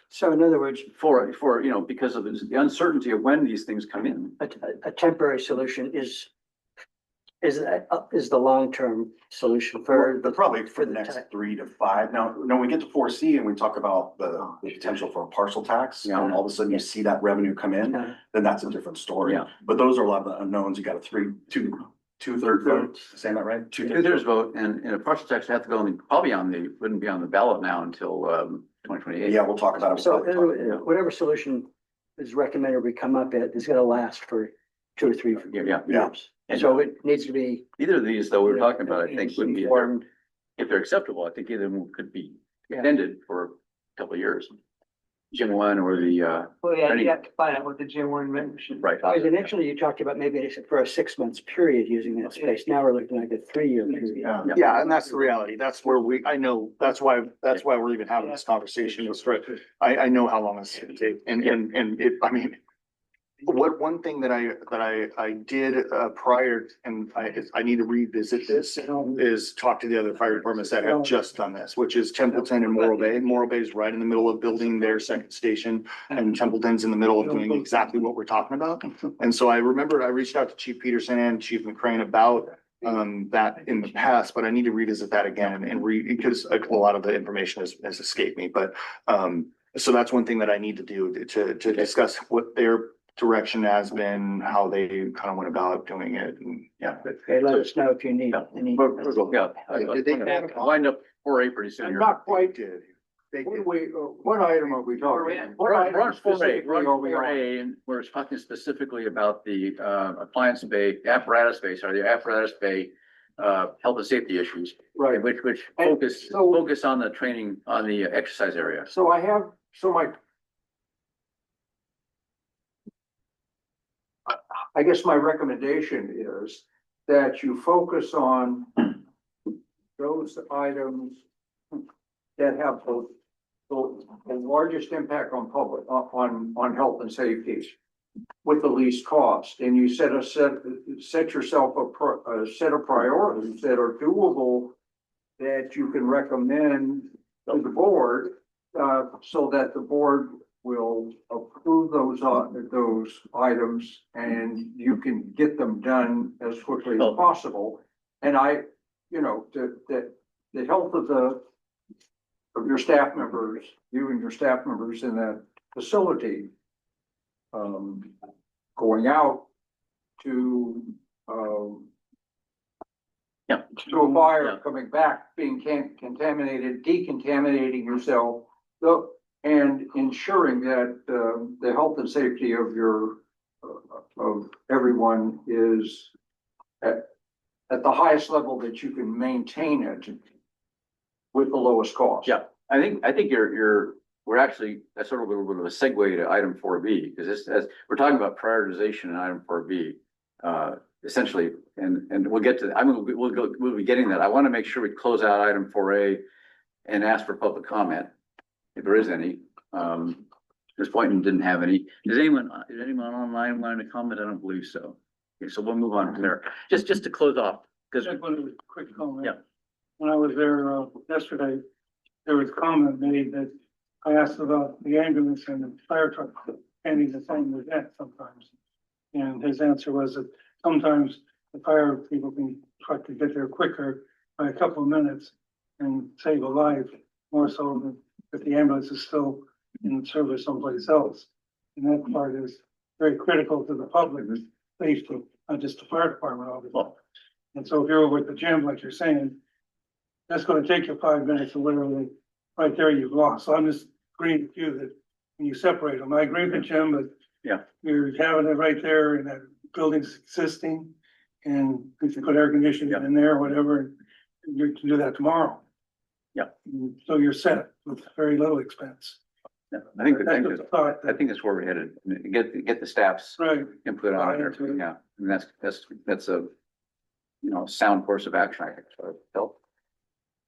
So in other words, For because of the uncertainty of when these things come in. a temporary solution is the long-term solution for But probably for the the next time. 3 to 5. Now, we get to 4C and we talk about the potential for a parcel tax. Yeah. And all of a sudden you see that revenue come in, Yeah. then that's a different story. Yeah. But those are a lot of the unknowns. You got a two-third vote, saying that right? Two-thirds vote, and a partial tax have to go wouldn't be on the ballot now until 2028. Yeah, we'll talk about it. So whatever solution is recommended, we come up with, is gonna last for 2 or 3 Yeah. years. So it needs to be. Either of these, though, we're talking about, I think, would be, informed. if they're acceptable, I think either of them could be extended for a couple of years. Gen 1 or the, Well, yeah, you have to find out what the Gen 1 membership. right. Because initially you talked about maybe it's for a 6 months period using that space. Now we're looking like a 3-year period. Yeah, and that's the reality. That's where that's why we're even having this conversation. I know how long it's gonna take, and one thing that I did prior, and I need to revisit this, is talk to the other fire departments that have just done this, which is Templeton and Morro Bay. Morro Bay is right in the middle of building their second station, and Templeton's in the middle of doing exactly what we're talking about. And so I remember I reached out to Chief Peterson and Chief McCrane about that in the past, but I need to revisit that again and because a lot of the information has escaped me. But so that's one thing that I need to do to discuss what their direction has been, how they kind of went about doing it, and Okay, let us know if you need any. Did they have- Wind up 4A pretty soon. And here. not quite, did. what item are we talking? about? What We're on item 4A, specifically we're are on we on? 4A, and we're talking specifically about the appliance bay, apparatus bay, health and safety issues. Right. Which And focus so- on the training, on the exercise area. So I guess my recommendation is that you focus on those items that have the largest impact on on health and safety with the least cost. And you set yourself a set of priorities that are doable, that you can recommend to the board, so that the board will approve those items and you can get them done as quickly as possible. And the health of your staff members, you and your staff members in that facility, going out to to a fire, coming back, being contaminated, decontaminating yourself, and ensuring that the health and safety of of everyone is at the highest level that you can maintain it with the lowest cost. Yeah, I think we're actually, that's sort of a little bit of a segue to item 4B, because as we're talking about prioritization in item 4B, essentially, and we'll get to, we'll be getting that. I want to make sure we close out item 4A and ask for public comment, if there is any. Ms. Boynton didn't have any. Is anyone online wanting to comment? I don't believe so. Okay, so we'll move on from there. Just to close off, because Just one quick comment. Yeah. When I was there yesterday, there was a comment made that I asked about the ambulance and the fire truck, and he's the same with that sometimes. And his answer was that sometimes the fire people can try to get there quicker by a couple of minutes and save a life, more so than if the ambulance is still in service someplace else. And that part is very critical to the public safety, not just the fire department, obviously. And so if you're over at the gym, like you're saying, that's gonna take you 5 minutes or whatever, right there you've lost. So I'm just agreeing with you that when you separate them, I agree with Jim, but Yeah. you're having it right there and that building's existing. And if you put air conditioning in there, whatever, you can do that tomorrow. Yeah. So you're set with very little expense. Yeah, I think, That's just a thought I that- think that's where we're headed. Get the staff's Right, input on it. Buy into it. Yeah, and that's a, sound course of action, I think. So help.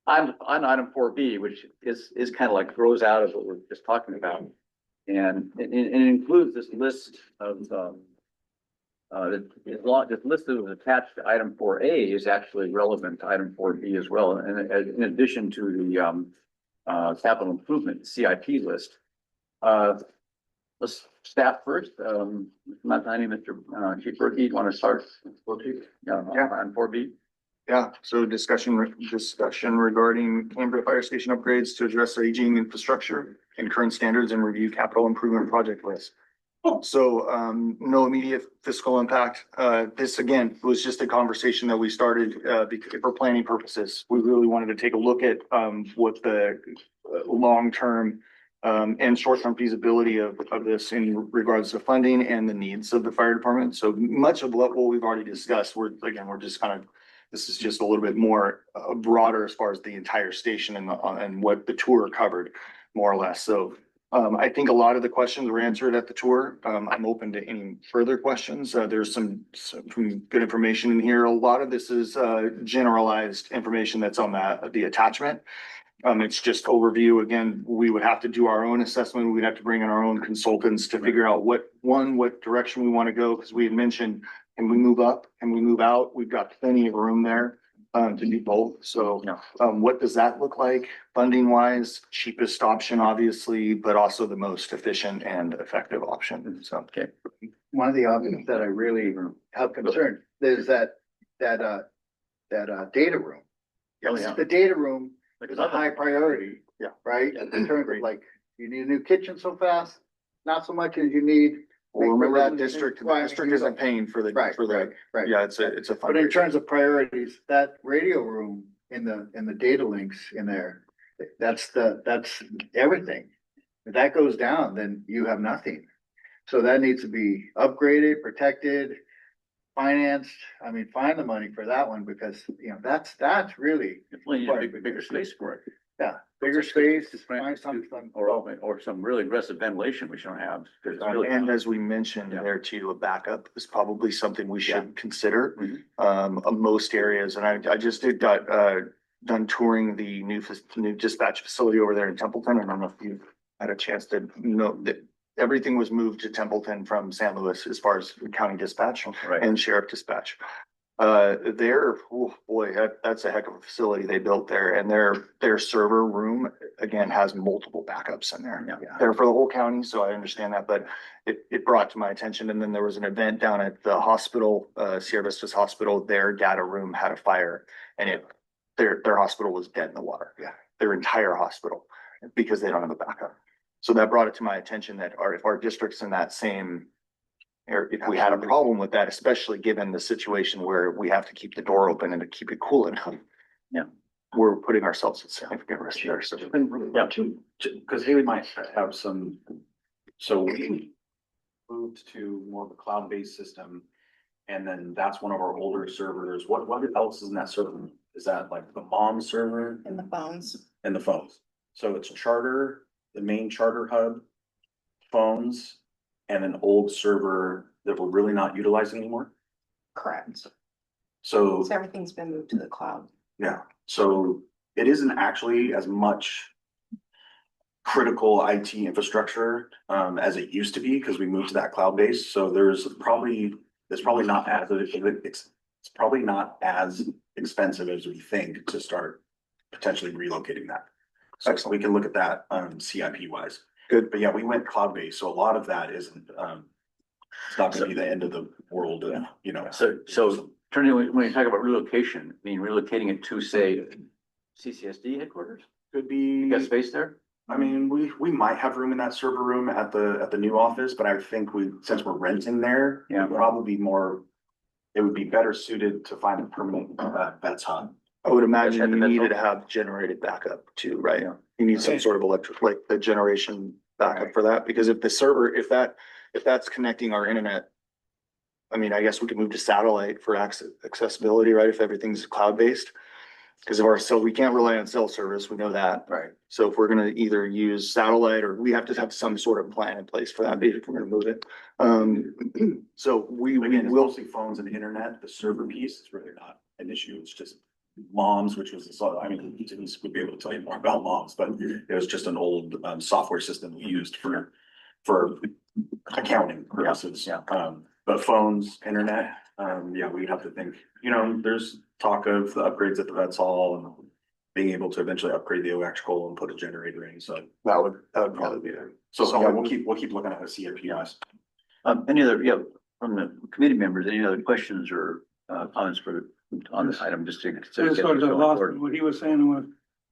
On item 4B, which is kind of like grows out of what we're just talking about. And it includes this list of, this list that was attached to item 4A is actually relevant to item 4B as well. And in addition to the, capital improvement CIP list. Let's staff first, Mr. Chief Berkey, you want to start? On 4B? Yeah, so discussion regarding Cambria Fire Station upgrades to address aging infrastructure and current standards and review capital improvement project list. So, no immediate fiscal impact. This again was just a conversation that we started, for planning purposes. We really wanted to take a look at, what the long-term, and short-term feasibility of this in regards to funding and the needs of the fire department. So much of what we've already discussed, we're just kind of, this is just a little bit more broader as far as the entire station and what the tour covered, more or less. So I think a lot of the questions were answered at the tour. I'm open to any further questions. There's some good information in here. A lot of this is generalized information that's on the attachment. It's just overview. Again, we would have to do our own assessment. We'd have to bring in our own consultants to figure out what direction we want to go. Because we had mentioned, can we move up? Can we move out? We've got plenty of room there to do both. So what does that look like funding wise? Cheapest option, obviously, but also the most efficient and effective option. So, Okay. One of the options that I really have concerned is that data room. Oh, yeah. The data room is a high priority. Yeah. Right? In terms of like, you need a new kitchen so fast, not so much as you need. well, remember that the district isn't paying for the, Right, right. yeah, it's a But in fundraiser. terms of priorities, that radio room in the data links in there, that's everything. If that goes down, then you have nothing. So that needs to be upgraded, protected, financed. I mean, find the money for that one because, that's really, Definitely need a bigger space for it. bigger space, find something. Or some really aggressive ventilation, which you don't have. 'Cause it's really- And as we mentioned there too, a backup is probably something we should consider. Of most areas, and I just got done touring the new dispatch facility over there in Templeton. I don't know if you had a chance to know that everything was moved to Templeton from San Luis as far as county dispatch Right. and sheriff dispatch. That's a heck of a facility they built there, and their server room again has multiple backups in there. Yeah. They're for the whole county, so I understand that, but it brought to my attention, and then there was an event down at the hospital, Sierra Vista's hospital. Their data room had a fire, and their hospital was dead in the water. Yeah. Their entire hospital, because they don't have a backup. So that brought it to my attention that if our district's in that same, or if we had a problem with that, especially given the situation where we have to keep the door open and to keep it cool enough. Yeah. We're putting ourselves at significant risk there. So Yeah, because they might have some, so we moved to more of a cloud-based system. And then that's one of our older servers. What else is in that server? Is that like the mom server And the phones. and the phones? So it's charter, the main charter hub, phones, and an old server that we're really not utilizing anymore. Correct. So, So everything's been moved to the cloud. yeah, so it isn't actually as much critical IT infrastructure as it used to be because we moved to that cloud base. So it's probably not as it's probably not as expensive as we think to start potentially relocating that. So we can look at that CIP wise. Good. But yeah, we went cloud based, so a lot of that isn't It's not gonna be the end of the world, you know. So turning, when you talk about relocation, I mean relocating it to, say, CCSD headquarters? Could You be, got space there? I mean, we might have room in that server room at the new office, but I think since we're renting there, Yeah. probably more, it would be better suited to find a permanent, vets hub. I would At imagine the you mental? needed to have generated backup too, right? Yeah. You need some sort of electric, like the generation backup for that, because if the server, if that's connecting our internet. I mean, I guess we could move to satellite for accessibility, right, if everything's cloud-based. Because we can't rely on cell service, we know that. Right. So if we're gonna either use satellite, or we have to have some sort of plan in place for that, if we're gonna move it. So we Again, it's will, mostly phones and internet. The server piece is really not an issue. It's just moms, which was, I mean, Denise would be able to tell you more about moms, but it was just an old software system we used for accounting purposes. Yeah. But phones, internet, yeah, we'd have to think, there's talk of the upgrades at the vets hall and being able to eventually upgrade the electrical and put a generator in. So that would probably be there. So yeah, we'll keep looking at the CIPs. Any other, from the committee members, any other questions or comments on this item, just to consider? Just sort of lost what he was saying and what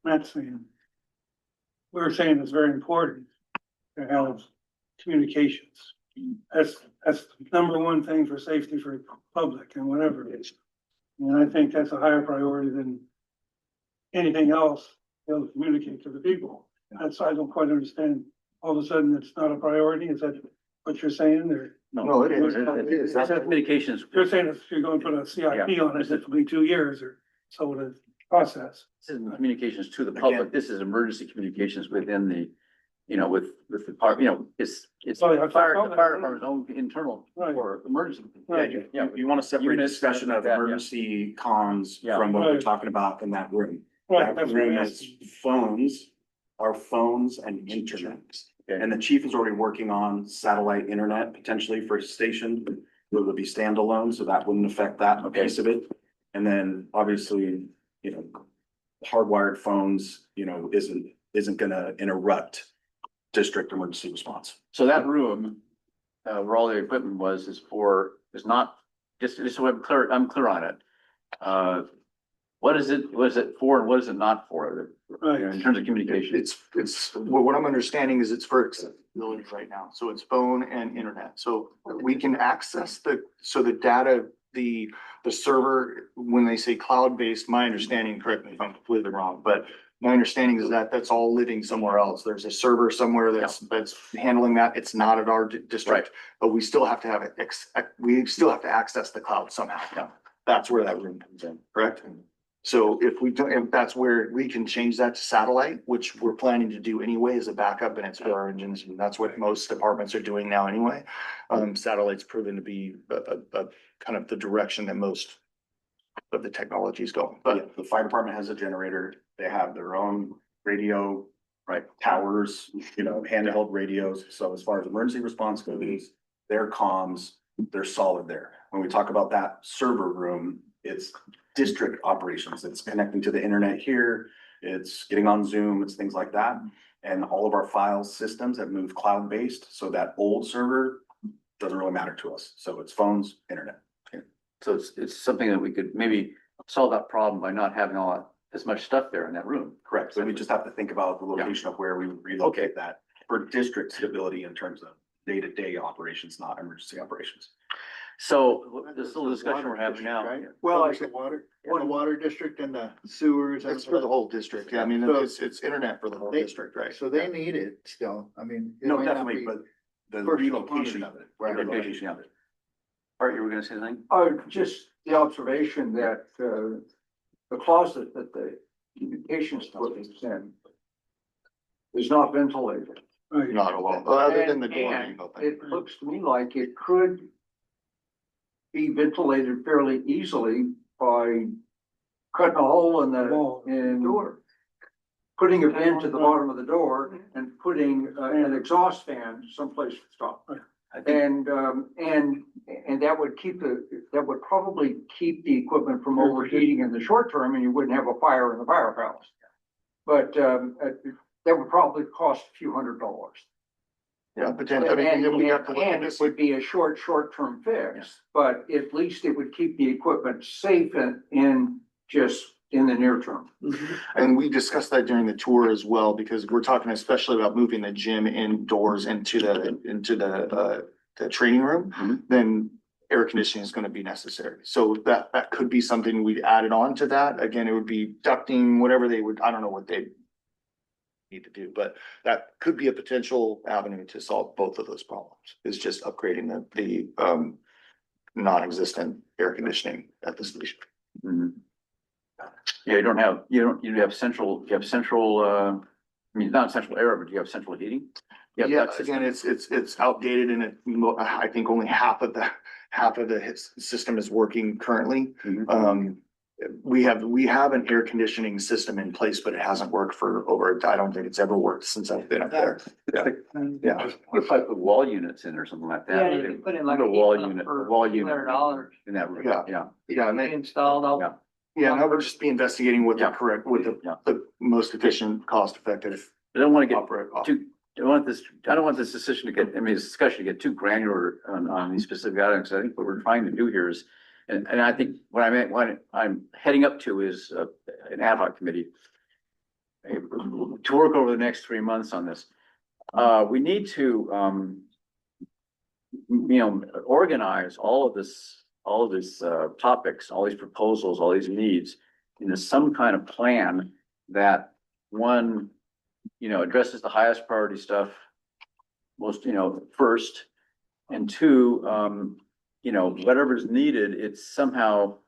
Matt's saying. We were saying it's very important to have communications. That's the number one thing for safety for public and whatever it is. And I think that's a higher priority than anything else, to be able to communicate to the people. That's, I don't quite understand. All of a sudden, it's not a priority. Is that what you're saying? Or No, it is. That's communications. you're saying if you're going to put a CIP on it, it'll be 2 years or so to process. This isn't communications to the public. This is emergency communications within the, with the part, it's Oh, yeah, the fire department's own internal Right. for emergency. Right. You want to separate Units, discussion of that, yeah. emergency comms Yeah. from what we're Right. talking about in that room. Right, That that's what room I'm is asking. phones, our phones and internet. Okay. And the chief is already working on satellite internet potentially for his station. It would be standalone, so that wouldn't affect that Okay. piece of it. And then obviously, hardwired phones, isn't gonna interrupt district emergency response. So that room, where all the equipment is not, just so I'm clear on it. What is it for and what is it not for, Right. in terms of communication? It's, what I'm understanding is it's for accessibility right now, so it's phone and internet, so we can access the data, the server, when they say cloud-based, my understanding, correct me if I'm completely wrong, but my understanding is that that's all living somewhere else. There's a server somewhere that's handling that. It's not at our district, but we still have to have it, we still have to access the cloud somehow. Yeah. That's where that room comes in, correct? So if that's where we can change that to satellite, which we're planning to do anyway as a backup, and it's for our engines, and that's what most departments are doing now anyway. Satellite's proven to be a kind of the direction that most of the technologies go, but The fire department has a generator. They have their own radio, right, towers, handheld radios. So as far as emergency response goes, their comms, they're solid there. When we talk about that server room, it's district operations. It's connecting to the internet here. It's getting on Zoom, it's things like that. And all of our file systems have moved cloud-based, so that old server doesn't really matter to us. So it's phones, internet. So it's something that we could maybe solve that problem by not having as much stuff there in that room. Correct. So we just have to think about the location of where we would relocate that for district stability in terms of day-to-day operations, not emergency operations. So this little discussion we're having now. Right? Well, Covers the water district and the sewers. it's for the whole district. Yeah, I mean, it's internet for the whole district, right? So they need it still. I mean. it No, might not definitely, be- but the first relocation of it. Right. Relocation of it. Art, you were gonna say something? Just the observation that, the closet that the communications equipment is in is not ventilated. Right. Not a lot, other than the door. And it looks to me like it could be ventilated fairly easily by cutting a hole in Wall. the door. Putting a vent to the bottom of the door and putting an exhaust fan someplace to stop. I think, And that would probably keep the equipment from overheating in the short term, and you wouldn't have a fire in the firehouse. But that would probably cost a few $100s. Yeah, potentially, I mean, we have to look at And it this. would be a short-term fix, but at least it would keep the equipment safe in just in the near term. And we discussed that during the tour as well, because we're talking especially about moving the gym indoors into the training room, Mhm. then air conditioning is gonna be necessary. So that could be something we added on to that. Again, it would be ducting, whatever they would, I don't know what they need to do, but that could be a potential avenue to solve both of those problems, is just upgrading the non-existent air conditioning at the station. Mhm. Yeah, you have central, I mean, not central air, but you have central heating. You have Yeah, that system. again, it's outdated and I think only half of the system is working currently. Mhm. We have an air conditioning system in place, but it hasn't worked for I don't think it's ever worked since I've been up there. Yeah. You probably put wall units in or something like Yeah, that. you can put in like A a wall heat pump unit, for a wall unit. $200. In that room, Yeah. yeah. Yeah, and They then, installed all. Yeah. yeah, and I would just be investigating what the Yeah. correct, what Yeah. the most efficient, cost effective I don't want to get operate. too, I don't want this decision to get, I mean, this discussion to get too granular on these specific items. I think what we're trying to do here is, and I think what I'm heading up to is an ad hoc committee to work over the next 3 months on this. We need to, organize all of these topics, all these proposals, all these needs into some kind of plan that one, addresses the highest priority stuff most, first, and two, whatever's needed, it's somehow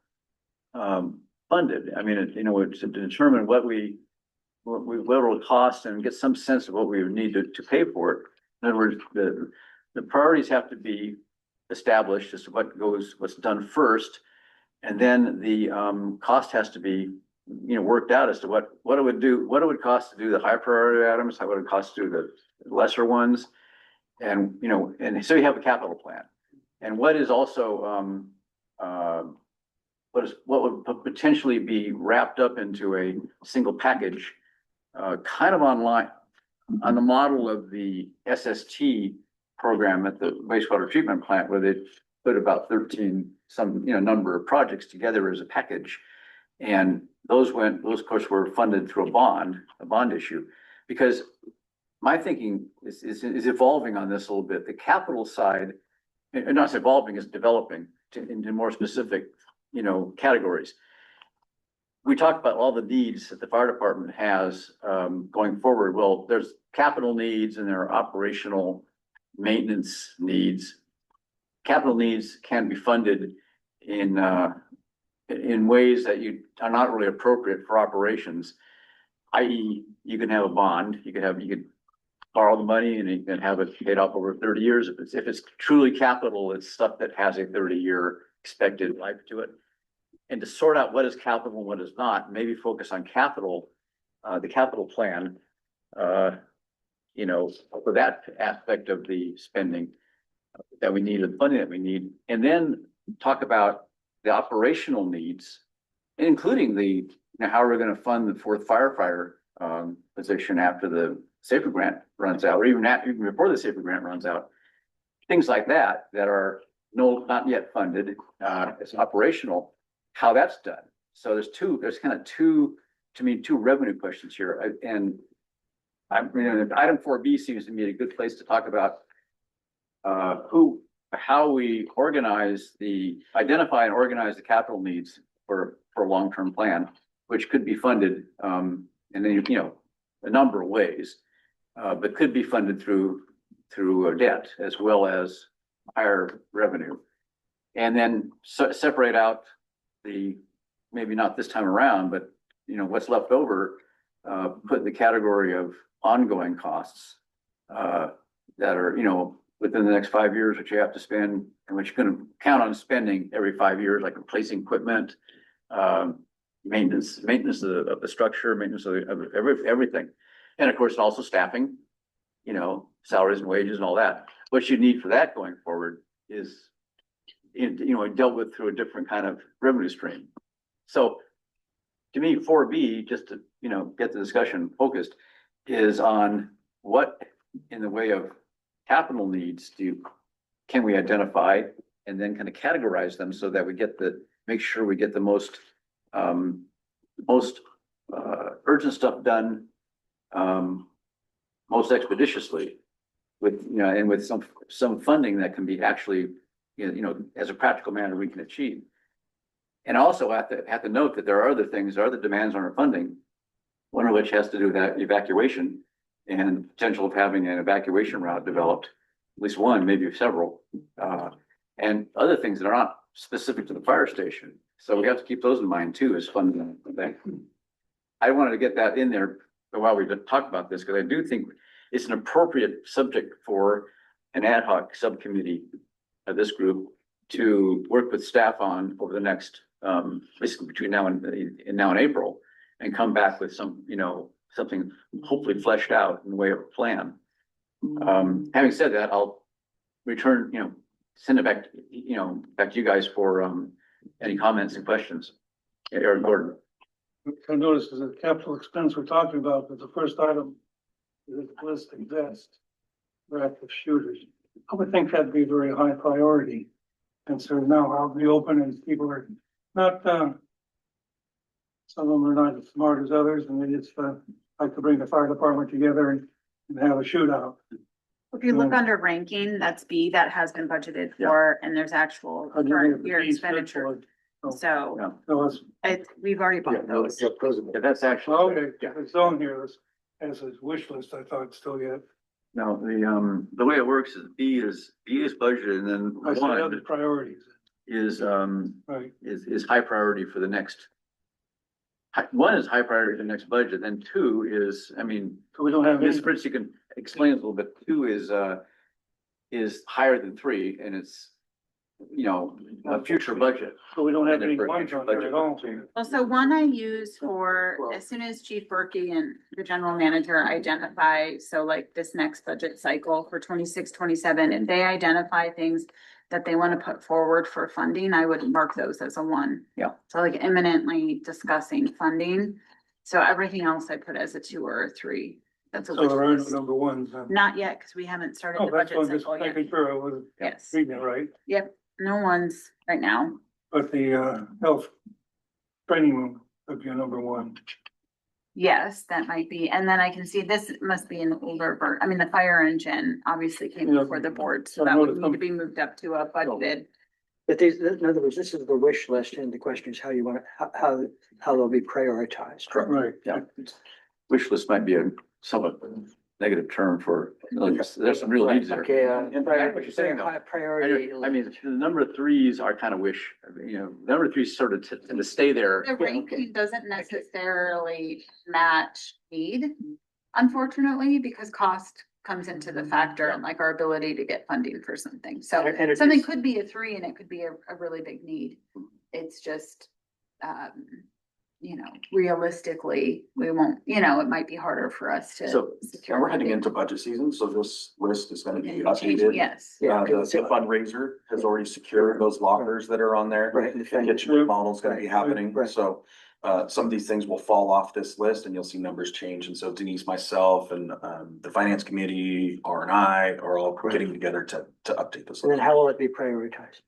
funded. I mean, to determine what it'll cost and get some sense of what we would need to pay for it. In other words, the priorities have to be established as to what's done first. And then the cost has to be, worked out as to what it would cost to do the high priority items, how would it cost to do the lesser ones. And, and so you have a capital plan. And what is also, what would potentially be wrapped up into a single package, kind of online, on the model of the SST program at the wastewater treatment plant, where they put about 13 number of projects together as a package. And those of course were funded through a bond issue, because my thinking is evolving on this a little bit. The capital side, and not evolving, is developing into more specific, categories. We talked about all the needs that the fire department has going forward. Well, there's capital needs and there are operational maintenance needs. Capital needs can be funded in ways that are not really appropriate for operations. I.e., you can have a bond, you could borrow the money and you can have it paid off over 30 years. If it's truly capital, it's stuff that has a 30-year expected life to it. And to sort out what is capital and what is not, maybe focus on capital, the capital plan, for that aspect of the spending that we need, the funding that we need, and then talk about the operational needs, including how we're going to fund the fourth firefighter position after the SAFER grant runs out, or even before the SAFER grant runs out. Things like that are not yet funded. It's operational, how that's done. So there's kind of two revenue questions here. And item 4B seems to me a good place to talk about how we identify and organize the capital needs for a long-term plan, which could be funded in a number of ways, but could be funded through debt as well as higher revenue. And then separate out maybe not this time around, but what's left over, put in the category of ongoing costs that are, within the next 5 years, which you have to spend and which you're going to count on spending every 5 years, like replacing equipment, maintenance of the structure, maintenance of everything. And of course, also staffing, salaries and wages and all that. What you need for that going forward is, dealt with through a different kind of revenue stream. So to me, 4B, just to, get the discussion focused, is on what in the way of capital needs can we identify and then kind of categorize them so that we make sure we get the most urgent stuff done, most expeditiously with, and with some funding that can be actually, as a practical manner we can achieve. And also have to note that there are other demands on our funding, one of which has to do with that evacuation and the potential of having an evacuation route developed, at least one, maybe several, and other things that are not specific to the fire station. So we have to keep those in mind too as fundamental thing. I wanted to get that in there while we talk about this, because I do think it's an appropriate subject for an ad hoc subcommittee of this group to work with staff on over the next, basically between now and April, and come back with something hopefully fleshed out in the way of a plan. Having said that, I'll return, send it back, back to you guys for any comments and questions. Eric Gordon. I noticed is a capital expense we're talking about, but the first item is listing vest for active shooters. I would think that'd be a very high priority. And so now I'll be open and people are not, some of them are not as smart as others, and they just like to bring the fire department together and have a shootout. If you look under ranking, that's B, that has been budgeted for, and there's actual current year expenditure. So we've already bought those. Yeah, that's actually. Okay, it's on here as a wish list, I thought still yet. No, the way it works is B is budgeted, and then I said other one priorities. Right. is high priority for the next. One is high priority for the next budget, then two is, So we don't have Ms. any, Fritz, you can explain a little bit. Two is higher than three, and it's, a future budget. so we don't have And then any for ones future on there at all. Well, so one I use for, as soon as Chief Berkey and the general manager identify, so like this next budget cycle for 26-27, if they identify things that they want to put forward for funding, I would mark those as a 1. Yeah. So like imminently discussing funding. So everything else I put as a 2 or a 3. That's a So wish there are no list. number ones. Not yet, because we haven't started Oh, the that's budget one, just cycle yet. making sure I was Yes. reading it right. Yep, no ones right now. But the health training room would be a number 1. Yes, that might be. And then I can see this must be an older the fire engine obviously came Yeah. before the board, so I that would noticed need to some- be moved up to a budgeted. But these, in other words, this is the wish list, and the question is how you want to, how they'll be prioritized. Right. Yeah. Wish list might be a somewhat negative term for, there's some real needs there. Okay, In fact, what you're saying though, high priority. the number of threes are kind of wish, number of threes sort of tend to stay there. The ranking doesn't necessarily match need, unfortunately, because cost comes into the factor and like our ability to get funding for something. So And it something is- could be a 3 and it could be a really big need. It's just, realistically, we won't, it might be harder for us to. So, secure And we're heading funding. into budget season, so this list is gonna be And changing, updated. yes. Yeah, The fundraiser has already secured those lockers that are on there. Right. The kitchen remodel's gonna be Right, happening, right. so some of these things will fall off this list and you'll see numbers change. And so Denise, myself and the finance committee, R and I are all getting together to update this. And then how will it be prioritized?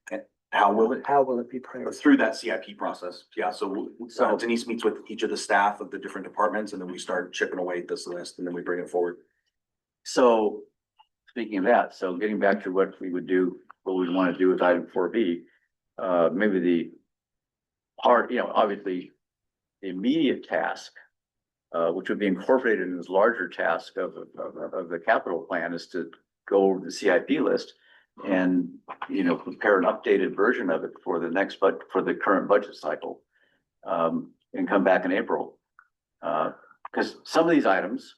How will it? How will it be prioritized? Through that CIP process, yeah, so Denise meets with each of the staff of the different departments and then we start chipping away at this list and then we bring it forward. So, speaking of that, so getting back to what we would do, what we want to do with item 4B, maybe the part, obviously the immediate task, which would be incorporated in this larger task of the capital plan, is to go over the CIP list and, prepare an updated version of it for the current budget cycle, and come back in April. Because some of these items,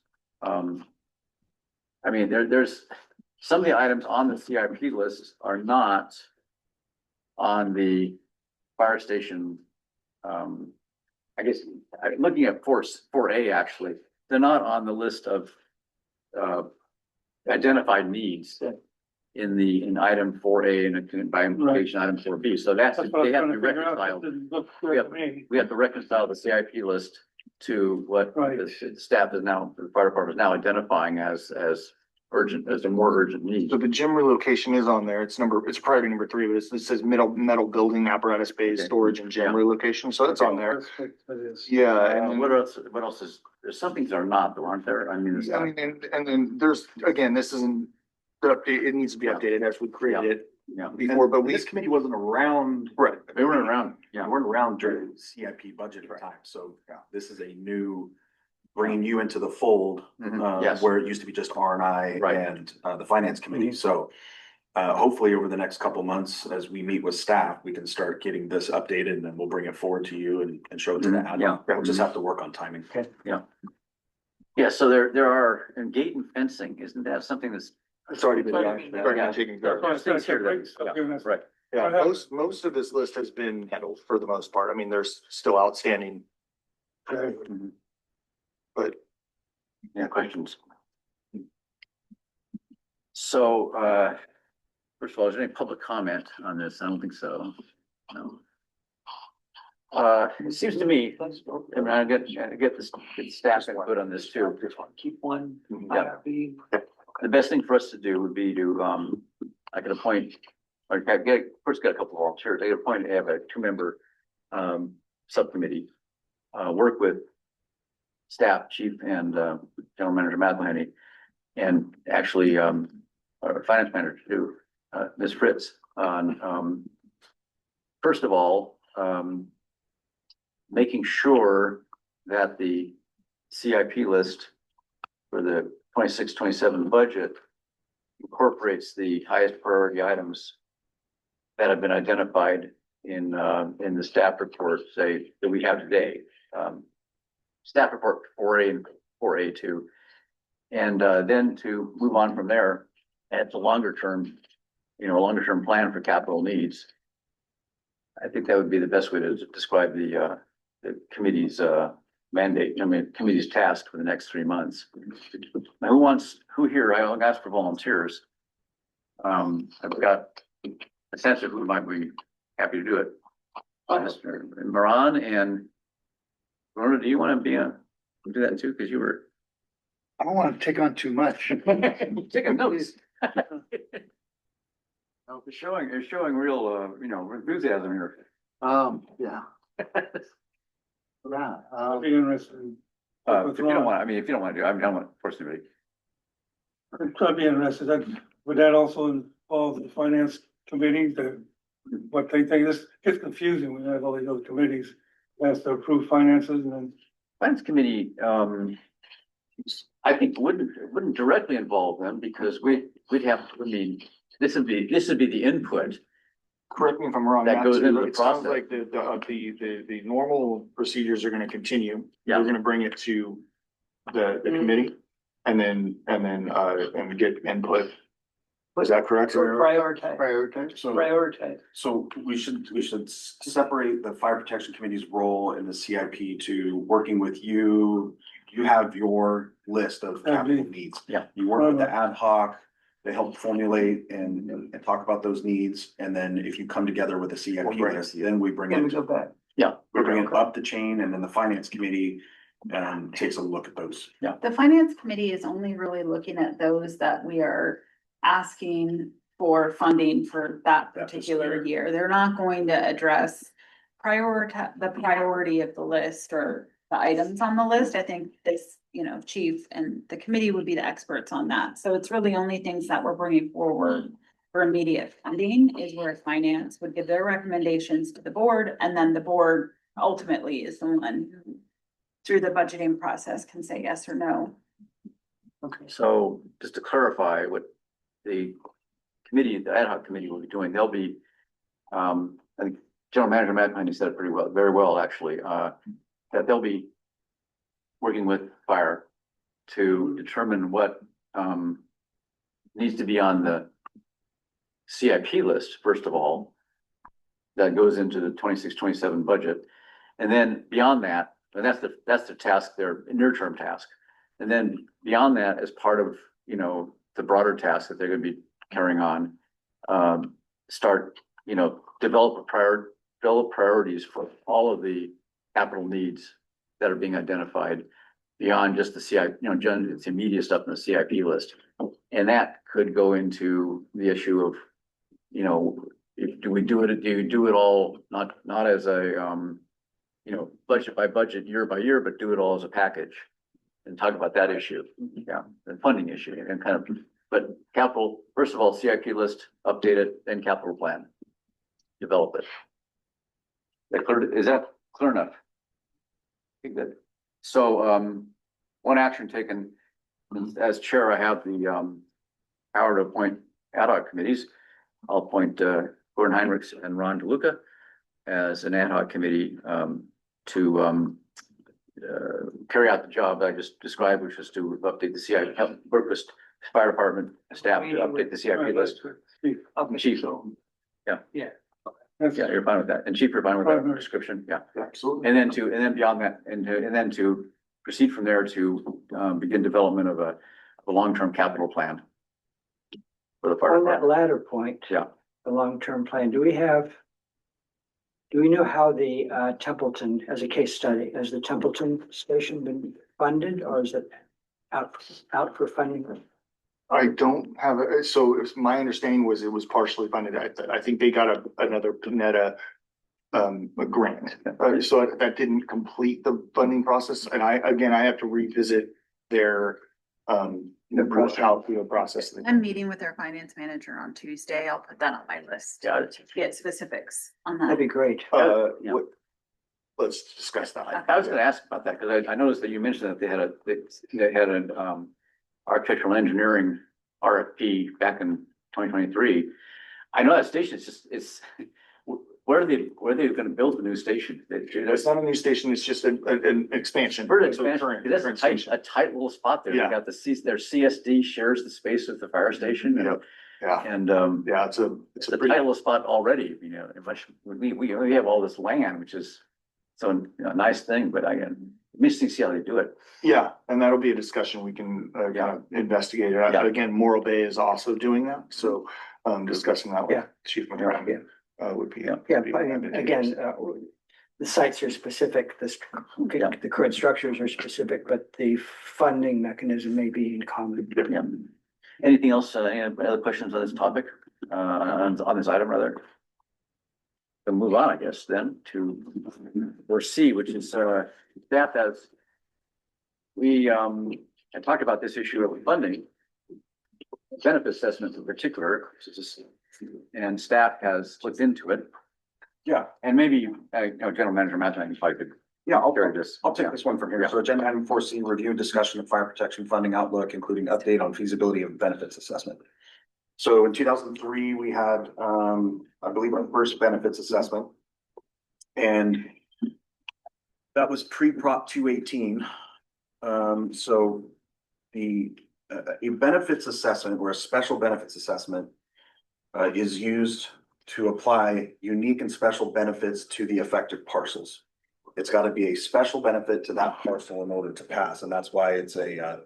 there's some of the items on the CIP list are not on the fire station. I guess, looking at 4A, actually, they're not on the list of identified needs in item 4A and by implication, item 4B. So That's what they I'm have trying to to be figure out. It reconciled. didn't look clear to me. We have to reconcile the CIP list to what Right. the staff is now, the fire department is now identifying as urgent, as a more urgent need. So the gym relocation is on there. It's priority number 3, but it says metal building apparatus base, Okay. storage and gym Yeah. relocation. So that's on there. That's what it is. Yeah. And And what else is, there's some things that are not, though, aren't there? I mean, I mean, and then there's, again, this isn't the update. It needs to be updated as we created it yeah, before, but This committee wasn't around. right. they weren't around, Yeah, yeah. we weren't around during the CIP budget time, so this is a new, bringing you into the fold. Yes. Where it used to be just R and I Right. and the finance committee, so. Hopefully over the next couple months, as we meet with staff, we can start getting this updated and then we'll bring it forward to you and show it to the ad hoc. Yeah. We'll just have to work on timing. Yeah, so there are, and gate and fencing, isn't that something that's? It's already been done. Yeah. Already been taken care of. That's why I Things here said, that- stop giving us- Right. Yeah, most of this list has been handled for the most part. I mean, there's still outstanding, Okay. but Yeah, questions? So, first of all, is there any public comment on this? I don't think so. No. It seems to me, I mean, I get this, get staff input on this too. Keep one. Yeah. The best thing for us to do would be to, I could appoint, or first got a couple of volunteers. I could appoint, have a 2-member, subcommittee, work with staff, chief and, general manager McElhenney, and actually, our finance manager too, Ms. Fritz, on, first of all, making sure that the CIP list for the 26-27 budget incorporates the highest priority items that have been identified in the staff report, say, that we have today. Staff report 4A and 4A2. And then to move on from there, add a longer term plan for capital needs. I think that would be the best way to describe the committee's mandate, committee's task for the next 3 months. Now, who here, I'll ask for volunteers. I've got a sense of who might be happy to do it. Mr. Moran and Rona, do you want to do that too? Because you were. I don't want to take on too much. Taking notes. No, it's showing real, enthusiasm here. Yeah. Yeah, I'd be interested in. If you don't want to do, I don't want to force anybody. I'd be interested, would that also involve the finance committee, what they think, this gets confusing when you have all these other committees, has to approve finances and then. Finance committee, I think wouldn't directly involve them because we'd have, this would be the input. correct me if I'm wrong. That Matt, goes too. into the It sounds process. like the normal procedures are gonna continue. Yeah. We're gonna bring it to the committee and get input. Is that correct? Prioritize, prioritize. So we should separate the fire protection committee's role in the CIP to working with you. You have your list of capital needs. Yeah. You work with the ad hoc, they help formulate and talk about those needs. And then if you come together with a CIP list, then we bring can we it, go back? we bring it up the chain and then the finance committee takes a look at those. The finance committee is only really looking at those that we are asking for funding for that That particular fiscal year. They're not going to address the priority of the list or the items on the list. I think this, chief and the committee would be the experts on that. So it's really only things that we're bringing forward for immediate funding is where finance would give their recommendations to the board, and then the board ultimately is the one who, through the budgeting process, can say yes or no. So just to clarify what the ad hoc committee will be doing, they'll be, I think General Manager McElhenney said it very well, actually, that they'll be working with fire to determine what, needs to be on the CIP list, first of all, that goes into the 26-27 budget. And then beyond that, and that's the task, their near-term task. And then beyond that, as part of, the broader task that they're gonna be carrying on, start, develop priorities for all of the capital needs that are being identified beyond just the CIP, it's immediate stuff in the CIP list. And that could go into the issue of, you know, do you do it all, not as a, you know, budget by budget, year by year, but do it all as a package? And talk about that issue, yeah, the funding issue and kind of, but capital, first of all, CIP list, update it, then capital plan. Develop it. Is that clear enough? Okay, good. So, one action taken, as chair, I have the, power to appoint ad hoc committees. I'll appoint, Gordon Heinrichs and Ron DeLuca as an ad hoc committee, to, carry out the job I just described, which is to update the CIP, work with fire department staff to update the CIP list. Chief, yeah. Yeah. Yeah, you're fine with that. And Chief, you're fine with that description, yeah. Absolutely. And then beyond that, and then to proceed from there to, begin development of a long-term capital plan for the fire On that department. latter point. Yeah. The long-term plan, do we know how the Templeton, as a case study, has the Templeton station been funded, or is it out for funding? I don't have, so my understanding was it was partially funded. I think they got another Pinetta a grant. So that didn't complete the funding process. And I have to revisit their process. I'm meeting with their finance manager on Tuesday. I'll put that on my list. Got it. To get specifics on That'd that. be great. Yeah. Let's discuss that. I was gonna ask about that, because I noticed that you mentioned that they had an, architectural engineering RFP back in 2023. I know that station is just, where are they gonna build the new station? It's not a new station, it's just an expansion. For the of the expansion, current- because current that's station. a tight little spot there. They Yeah. got their CSD shares the space with the fire station. Yeah. Yeah, And, yeah, it's a it's a pretty, tight little spot already, you know, we have all this land, which is so, you know, nice thing, but let me see how they do it. yeah, and that'll be a discussion we can kind of investigate. Yeah. Again, Morro Bay is also doing that, so discussing that with Yeah. Chief Yeah. McDermott would be. Yeah. Yeah, would be but again, the sites are specific, the current structures are specific, but the funding mechanism may be in common. Yeah. Anything else, any other questions on this topic, on this item rather? We'll move on, I guess, then to, or C, which is, staff has. We, I talked about this issue of funding. Benefit assessments in particular, and staff has looked into it. Yeah. And maybe, General Manager Matt, I can probably could Yeah, carry this. I'll take this one from here. So agenda item 4C, review and discussion of fire protection funding outlook, including update on feasibility of benefits assessment. So in 2003, we had, I believe, our first benefits assessment. And that was pre-Prop 218. So a benefits assessment or a special benefits assessment is used to apply unique and special benefits to the affected parcels. It's got to be a special benefit to that parcel in order to pass, and that's why it's a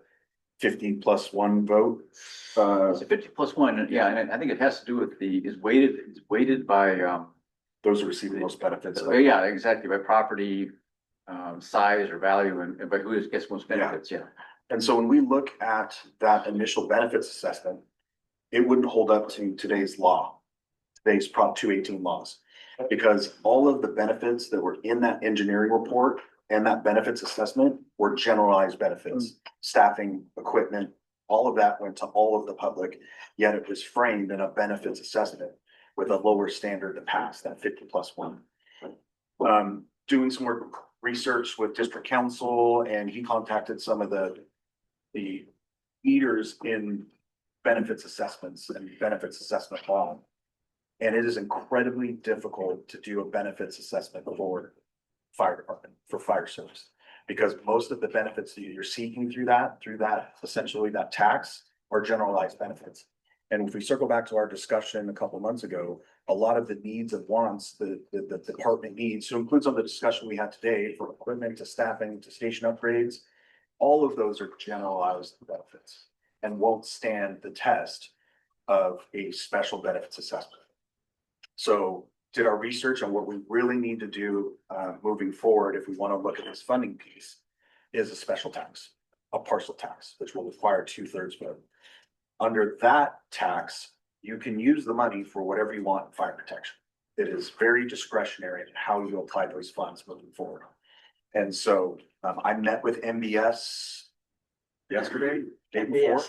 50+1 vote. It's a 50+1, yeah, and I think it has to do with it's weighted by, Those who receive the most benefits. yeah, exactly, by property, size or value and by who gets most benefits, yeah. And so when we look at that initial benefits assessment, it wouldn't hold up to today's law, today's Prop 218 laws. Because all of the benefits that were in that engineering report and that benefits assessment were generalized benefits, staffing, equipment, all of that went to all of the public, yet it was framed in a benefits assessment with a lower standard to pass, that 50+1. Doing some more research with district council, and he contacted some of the leaders in benefits assessments and benefits assessment law. And it is incredibly difficult to do a benefits assessment for fire department, for fire service. Because most of the benefits that you're seeking through that essentially that tax are generalized benefits. And if we circle back to our discussion a couple of months ago, a lot of the needs and wants the department needs, so includes on the discussion we had today for equipment to staffing to station upgrades, all of those are generalized benefits and won't stand the test of a special benefits assessment. So did our research on what we really need to do moving forward if we want to look at this funding piece is a special tax, a parcel tax, which will require 2/3 vote. under that tax, you can use the money for whatever you want in fire protection. It is very discretionary in how you apply those funds moving forward. And so, I met with MBS yesterday, day before.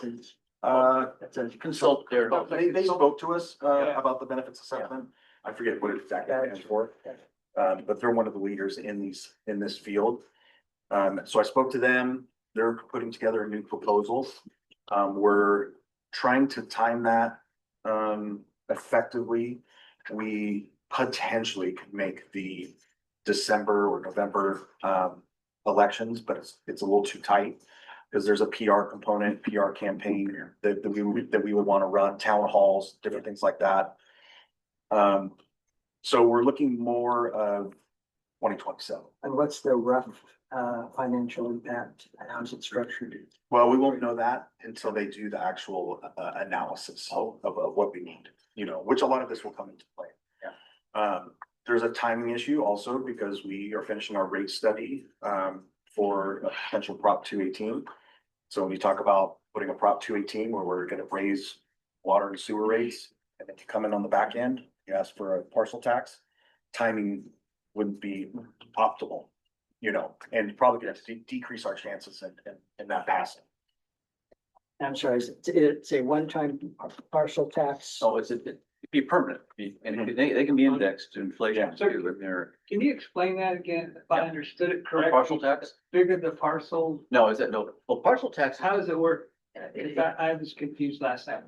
That's a Consult there. They spoke to us, Yeah. about the benefits assessment. I forget what it exactly stands for. But they're one of the leaders in this field. So I spoke to them. They're putting together a new proposal. We're trying to time that, effectively. We potentially could make the December or November, elections, but it's a little too tight. Because there's a PR component, PR campaign that we would want to run, town halls, different things like that. So we're looking more of 2027. And what's the rough financial impact? How's it structured? Well, we won't know that until they do the actual analysis of what we need, which a lot of this will come into play. There's a timing issue also because we are finishing our rate study for a potential Prop 218. So when you talk about putting a Prop 218 where we're gonna raise water and sewer rates, and if you come in on the back end, you ask for a parcel tax, timing wouldn't be optimal, and probably gonna decrease our chances in that passing. I'm sorry, it's a one-time parcel tax? So it'd be permanent, and they can be indexed to inflation Yeah. too, and they're. Can you explain that again, if I understood it correctly? Partial tax? Bigger the parcel, No, is that no, well, partial tax, how does it work? I was confused last time.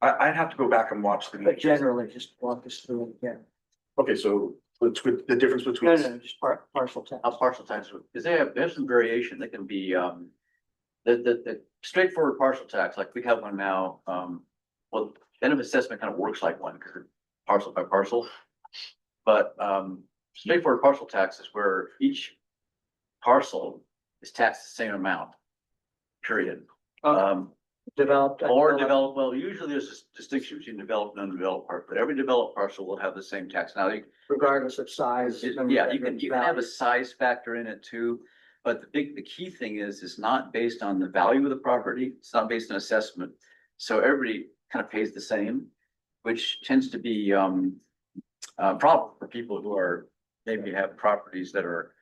I'd have to go back and watch the But meeting. generally, just walk us through it again. Okay, so let's with the difference between. No, just partial tax. partial tax, because there's some variation, they can be, the straightforward partial tax, like we have one now, well, benefit assessment kind of works like one, because it's parcel by parcel. But, straightforward partial tax is where each parcel is taxed the same amount, period. Developed. Or developed, well, usually there's a distinction between developed and undeveloped part, but every developed parcel will have the same tax. Now, Regardless of size. yeah, you can have a size factor in it too. But the key thing is, it's not based on the value of the property. It's not based on assessment. So everybody kind of pays the same, which tends to be, a problem for people who are, maybe have properties that are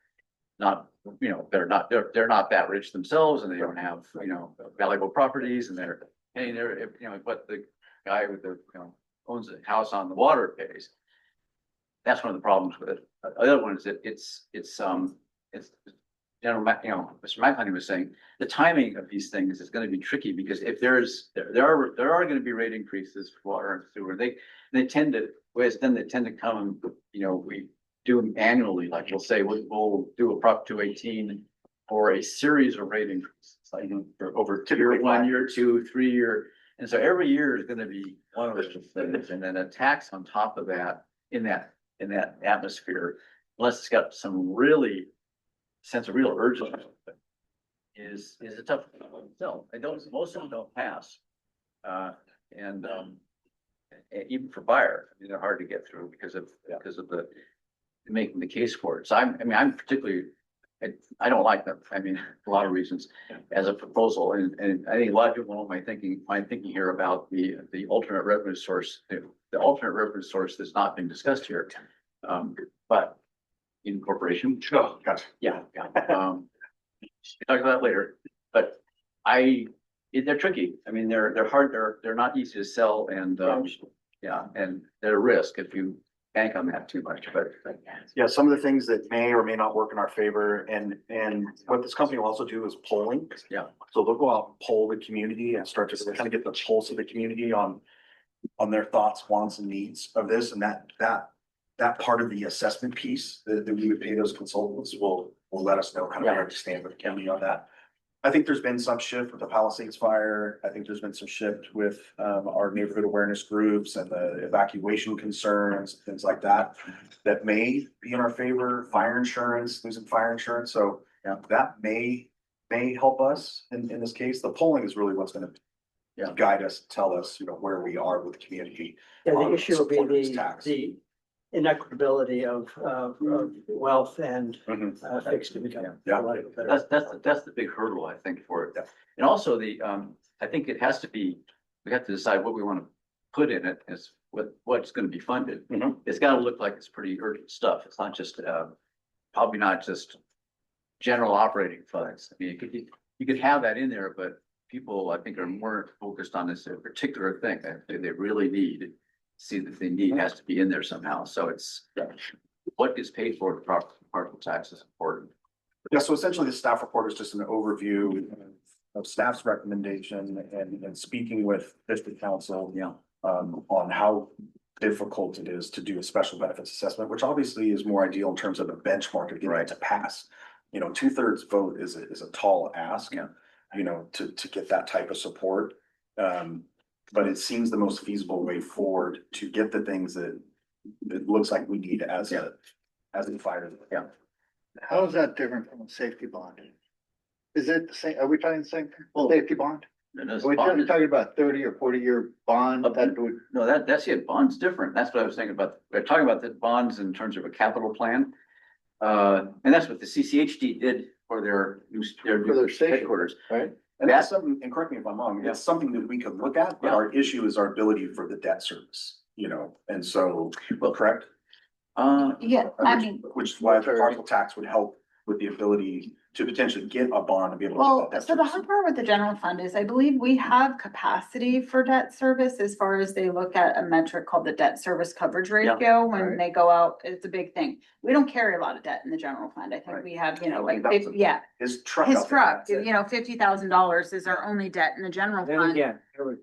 not, they're not that rich themselves and they don't have, valuable properties and they're paying their, what the guy with the, owns a house on the water pays. That's one of the problems with it. The other one is that it's General, Mr. McConaughey was saying, the timing of these things is gonna be tricky, because if there are gonna be rate increases for water and sewer, they tend to come, we do them annually, like we'll say, we'll do a Prop 218 for a series of rate increases, like for over year 1, year 2, 3 year. And so every year is gonna be one of those things, and then a tax on top of that, in that atmosphere, unless it's got some really sense of real urgency, is a tough sell. Most of them don't pass. And even for buyer, they're hard to get through because of the making the case for it. So I'm particularly, I don't like them. A lot of reasons as a proposal, and I think a lot of people know my thinking here about the alternate revenue source. The alternate revenue source that's not being discussed here, but incorporation. Oh, gotcha. Yeah. We'll talk about that later, but they're tricky. They're hard, they're not easy to sell, and and they're a risk if you bank on that too much, but. Yeah, some of the things that may or may not work in our favor, and what this company will also do is polling. Yeah. So they'll go out and poll the community and start to kind of get the pulse of the community on their thoughts, wants, and needs of this, and that part of the assessment piece that we would pay those consultants will let us know kind of where to stand with the county on that. I think there's been some shift with the Palisades fire. I think there's been some shift with our neighborhood awareness groups and the evacuation concerns, things like that, that may be in our favor. Fire insurance, losing fire insurance. So that may help us in this case. The polling is really what's going to guide us, tell us, where we are with the community. Yeah, the issue will be supporting this tax. the inequitability of wealth and Mhm. fixed income. Yeah. That's the big hurdle, I think, for it. And also I think it has to be, we have to decide what we want to put in it as what's going to be funded. Mhm. It's got to look like it's pretty urgent stuff. It's not just, probably not just general operating funds. I mean, you could have that in there, but people, I think, are more focused on this particular thing that they really need. See that they need has to be in there somehow. So it's what gets paid for the partial tax is important. Yeah, so essentially the staff report is just an overview of staff's recommendation and speaking with district council. Yeah. On how difficult it is to do a special benefits assessment, which obviously is more ideal in terms of the benchmark of getting it to pass. You know, 2/3 vote is a tall ask, Yeah. you know, to get that type of support. But it seems the most feasible way forward to get the things that it looks like we need as a fire. Yeah. How is that different from a safety bond? Is it the same, are we talking the same, thing? Safety bond? And Are this we bond is- talking about 30 or 40-year bond that would? No, that's it. Bond's different. That's what I was thinking about. We're talking about the bonds in terms of a capital plan. And that's what the CCHD did for their For their station. headquarters. Right? And that's something, and correct me if I'm wrong, Yeah. it's something that we could look at, but Yeah. our issue is our ability for the debt service, you know, and so, Well, correct? Yeah, I mean, Which is why the partial tax would help with the ability to potentially get a bond and be able to. well, get that debt so the service. hard part with the general fund is I believe we have capacity for debt service as far as they look at a metric called the debt service coverage ratio when right. they go out. It's a big thing. We don't carry a lot of debt in the general fund. I think Right. we have, you know, like, That was a- yeah, His truck. his out there, truck, that's it. you know, $50,000 is our only debt in the general Then fund. again,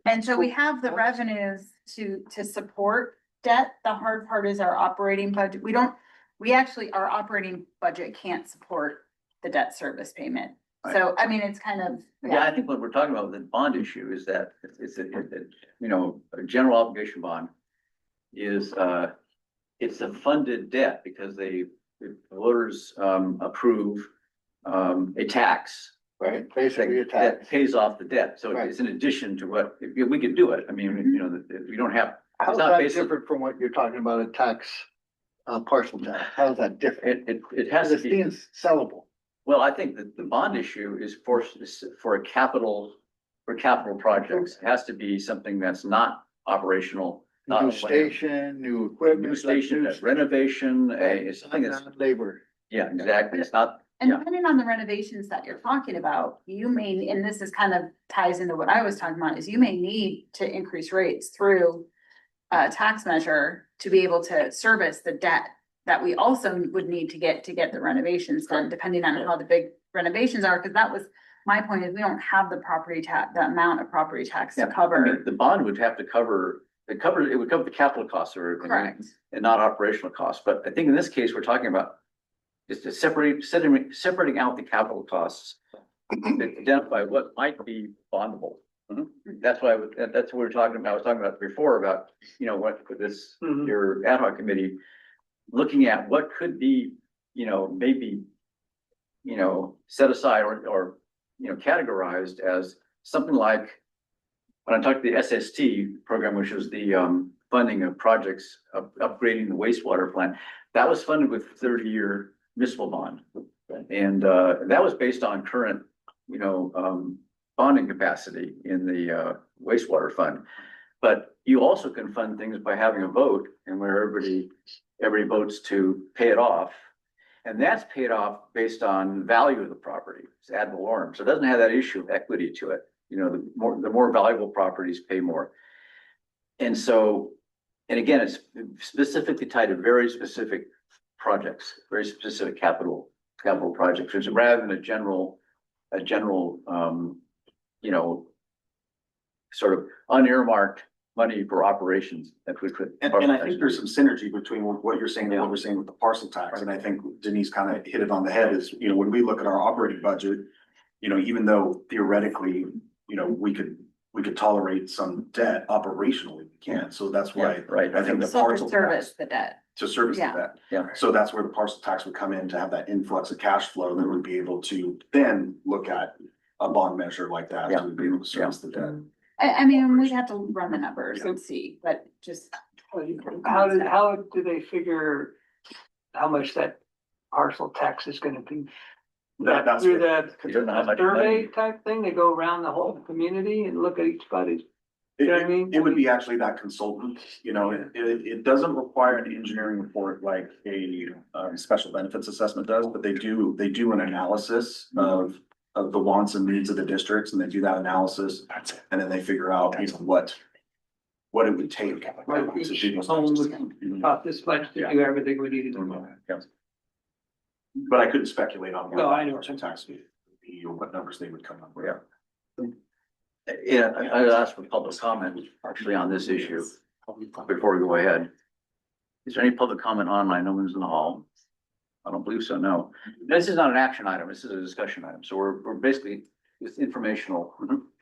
And so we have the revenues to support debt. The hard part is our operating budget. We actually, our operating budget can't support the debt service payment. So, I mean, it's kind of, Yeah, I think what we're talking about with the bond issue is that it's you know, a general obligation bond is, it's a funded debt because the voters, approve, a tax. Right, basically a That tax. pays off the debt. So Right. it's in addition to what, we could do it. I mean, you know, we don't have. How's it's not that basically- different from what you're talking about, a tax, partial tax? How is that different? It has Because to it be. seems sellable. Well, I think that the bond issue is for a capital, for capital projects. It has to be something that's not operational. Not New a station, new equipment. New station, a renovation, it's something that's, Labor. yeah, exactly. It's not, and yeah. depending on the renovations that you're talking about, you may, and this is kind of ties into what I was talking about, is you may need to increase rates through a tax measure to be able to service the debt that we also would need to get the renovations done, depending on how the big renovations are, because that was my point, is we don't have the property tax, the amount of property tax to I mean, cover. the bond would have to cover, it would cover the capital costs or. Correct. And not operational costs. But I think in this case, we're talking about just to separating out the capital costs. To identify what might be bondable. That's why, that's what we're talking about. I was talking about before about, you know, what for this, Mhm. your ad hoc committee. Looking at what could be, you know, maybe, you know, set aside or, you know, categorized as something like. When I talked to the SST program, which was the funding of projects of upgrading the wastewater plant, that was funded with 30-year municipal bond. And that was based on current, you know, bonding capacity in the wastewater fund. But you also can fund things by having a vote and where everybody votes to pay it off. And that's paid off based on value of the property. It's ad valorem. So it doesn't have that issue of equity to it. You know, the more valuable properties pay more. And so, and again, it's specifically tied to very specific projects, very specific capital projects, which rather than a general, you know, sort of unearmarked money for operations that we could. And I think there's some synergy between what you're saying and what we're saying with the parcel tax. And I think Denise kind of hit it on the head is, you know, when we look at our operating budget, you know, even though theoretically, you know, we could tolerate some debt operationally, we can't. So that's why. Right. I think the So to parcel service tax, the debt. to service the Yeah. debt. Yeah. So that's where the parcel tax would come in to have that influx of cash flow that would be able to then look at a bond measure like that Yeah. to be able to service the debt. I mean, we'd have to run the numbers and see, but just How do they figure how much that parcel tax is gonna be? That's Through what- that You don't know how much survey money. type thing, they go around the whole community and look at each body's. You know what I mean? It would be actually that consultant, you know, it doesn't require an engineering report like a special benefits assessment does, but they do an analysis of the wants and needs of the districts, and they do that analysis. And then they figure out, you know, what it would take. Like to each do those home types of would things. cost this much to do everything we needed to do. Yeah. But I couldn't speculate on. what No, I know. parcel tax would be, or what numbers they would come up with. Yeah, I asked for public comment actually on this issue before we go ahead. Is there any public comment online? No one's in the hall. I don't believe so, no. This is not an action item. This is a discussion item. So we're basically, it's informational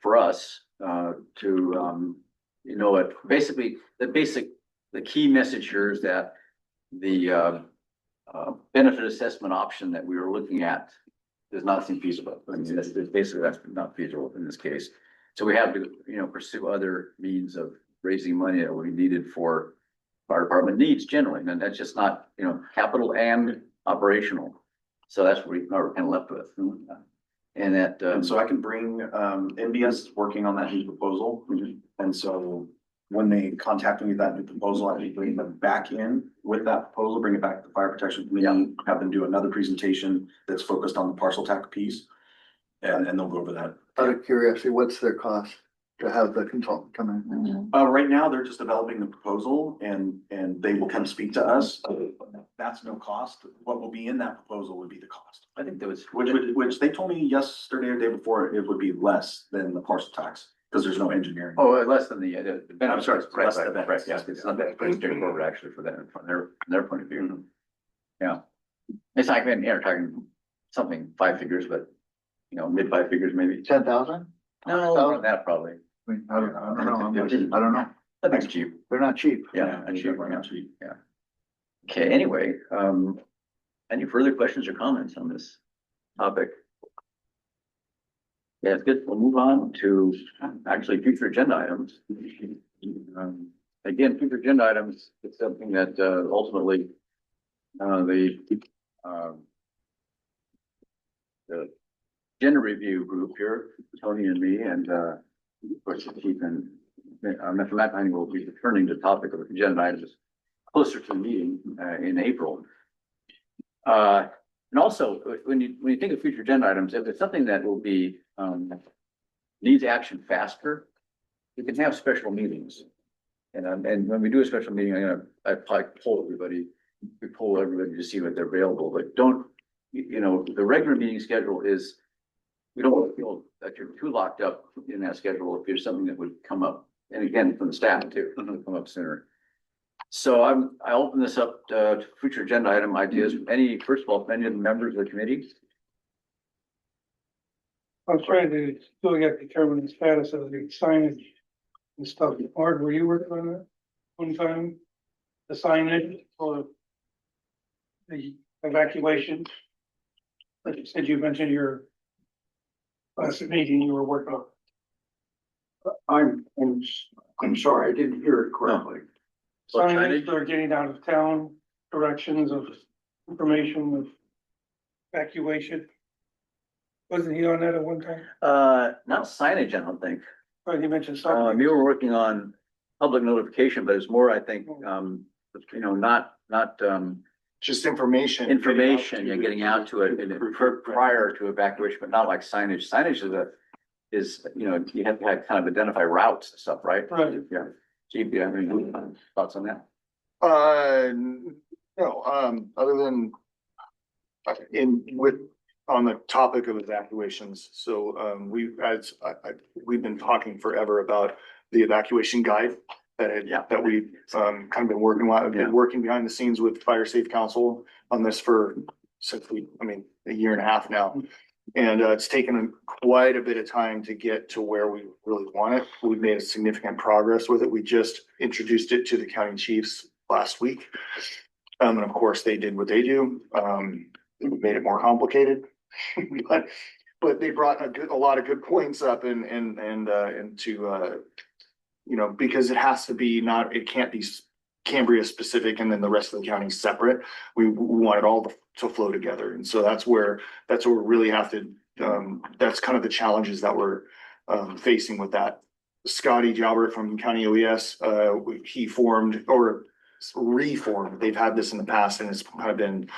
for us, to, you know, what, basically, the key message here is that the, benefit assessment option that we were looking at does not seem feasible. I mean, that's basically, that's not feasible in this case. So we have to, you know, pursue other means of raising money that will be needed for fire department needs generally, and that's just not, you know, capital and operational. So that's what we're kind of left with. And that, And so I can bring, NBS is working on that new proposal. And so when they contact me with that new proposal, I bring them back in with that proposal, bring it back to the fire protection committee, have them do another presentation that's focused on the parcel tax piece. And they'll go over that. Out of curiosity, what's their cost to have the consultant come in? Right now, they're just developing the proposal and they will come speak to us. That's no cost. What will be in that proposal would be the cost. I think there was, Which they told me yesterday or day before, it would be less than the parcel tax, because there's no engineering. oh, less than the benefits. I'm sorry, Right, less right, than the right, benefits. yeah, it's not that straightforward actually for them, from their point of view. Yeah. It's like, you know, talking something 5 figures, but, you know, mid 5 figures maybe. 10,000? No, more than that probably. I mean, I don't know. I don't know. I think it's cheap. They're not cheap. Yeah, And cheap, cheaper, yeah. not cheap. Yeah. Okay, anyway, any further questions or comments on this topic? Yeah, it's good. We'll move on to actually future agenda items. Again, future agenda items, it's something that ultimately the gender review group here, Tony and me, and of course, the chief and Matt McIntyre will be returning to the topic of agenda items closer to the meeting in April. And also, when you think of future agenda items, if it's something that will be needs action faster, you can have special meetings. And when we do a special meeting, I probably poll everybody to see what they're available, but don't, you know, the regular meeting schedule is, we don't want to feel that you're too locked up in that schedule if there's something that would come up. And again, from the staff too, come up sooner. So I open this up to future agenda item ideas. First of all, any of the members of the committee? I'm trying to still get determine the status of the signage and stuff. Art, were you working on that one time? The signage for the evacuation? Like you said, you mentioned your last meeting you were working on. I'm sorry, I didn't hear it correctly. What Signage signage? for getting out of town, directions of information of evacuation. Wasn't he on that at one time? Not signage, I don't think. Oh, he mentioned something. You were working on public notification, but it's more, I think, you know, not Just information. information, you're getting out to it prior to evacuation, but not like signage. Signage is, you know, you have to kind of identify routes and stuff, right? Right. Yeah. Chief, do you have any thoughts on that? No, other than on the topic of evacuations. So, we've been talking forever about the evacuation guide that we've, kind of been working on. I've been working behind the scenes with Fire Safe Council on this since a year and a half now. And, it's taken quite a bit of time to get to where we really want it. We've made significant progress with it. We just introduced it to the county chiefs last week. And of course, they did what they do. Made it more complicated, but they brought a lot of good points up into, you know, because it has to be it can't be Cambria specific and then the rest of the county separate. We want it all to flow together. And so that's where we really have to, that's kind of the challenges that we're facing with that. Scotty Jalbert from County OES, he formed or reformed. They've had this in the past and it's kind of been,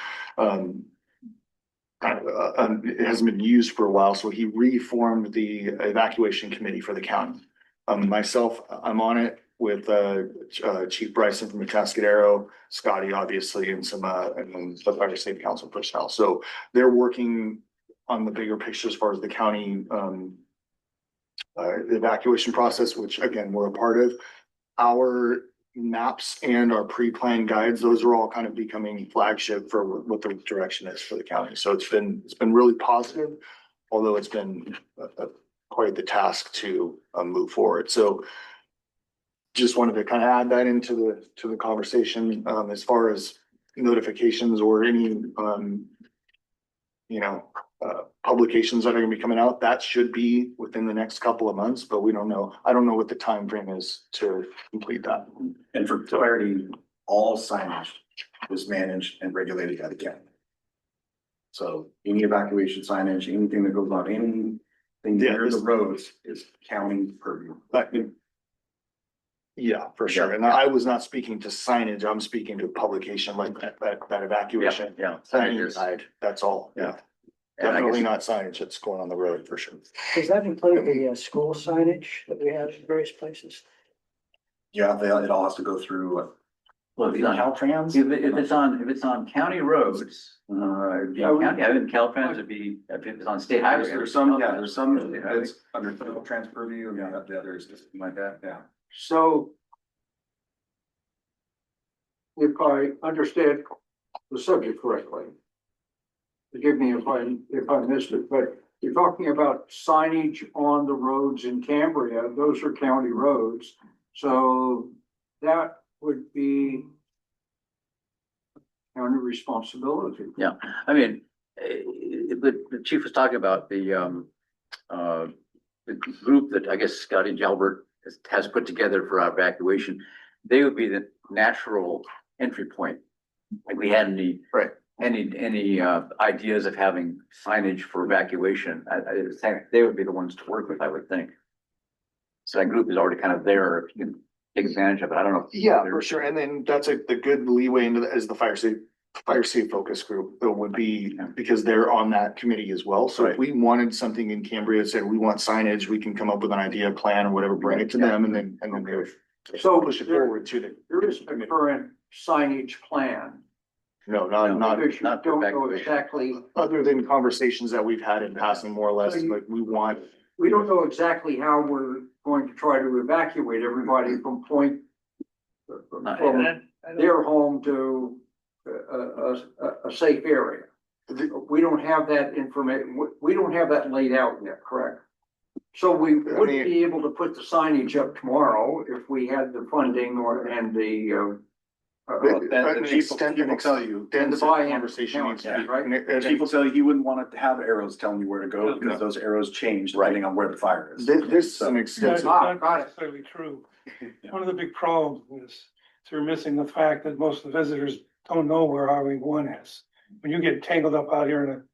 it hasn't been used for a while. So he reformed the evacuation committee for the county. Myself, I'm on it with Chief Bryson from the Cascadero, Scotty, obviously, and some and then the Fire Safety Council personnel. So they're working on the bigger picture as far as the county the evacuation process, which again, we're a part of. Our maps and our pre-planned guides, those are all kind of becoming flagship for what the direction is for the county. So it's been really positive, although it's been quite the task to move forward. So just wanted to kind of add that into the conversation as far as notifications or any publications that are going to be coming out. That should be within the next couple of months, but we don't know. I don't know what the time frame is to complete that. And for clarity, all signage is managed and regulated by the county. So any evacuation signage, anything that goes on, anything near the roads is county purview. Yeah, for sure. And I was not speaking to signage. I'm speaking to publication like that evacuation. Yeah. Signage, that's all. Yeah. And I Definitely guess- not signage that's going on the road for sure. Does that include the school signage that we have in various places? Yeah, it all has to go through. Well, if it's on, Caltrans? if it's on county roads, it'd be county, I think Caltrans would be, if it's on state highway. There's some that's under federal trans purview, and the others, just like that, yeah. So if I understand the subject correctly, forgive me if I missed it, but you're talking about signage on the roads in Cambria. Those are county roads. So that would be county responsibility. Yeah, I mean, the chief was talking about the group that I guess Scotty Jalbert has put together for our evacuation. They would be the natural entry point. Like we had any ideas of having signage for evacuation, they would be the ones to work with, I would think. So that group is already kind of there, if you can take advantage of it. I don't know. Yeah, for sure. And then that's the good leeway into as the fire safe focus group would be, because they're on that committee as well. So if we wanted something in Cambria, said we want signage, we can come up with an idea, plan or whatever, bring it to them and then they would So push it forward to the. There is a current signage plan. No, not Because you not don't know evacuation. exactly, other than conversations that we've had in passing, more or less, So you- like we want. we don't know exactly how we're going to try to evacuate everybody from point from their home to a safe area. We don't have that information, we don't have that laid out yet, correct? So we would be able to put the signage up tomorrow if we had the funding and the The chief will tell you, and the buy-in Conversation needs to be, right? the chief will tell you, he wouldn't want to have arrows telling you where to go, because those arrows change depending on where the fire is. There's some That's extensive. not got it. necessarily true. One of the big problems is they're missing the fact that most of the visitors don't know where Highway 1 is. When you get tangled up out here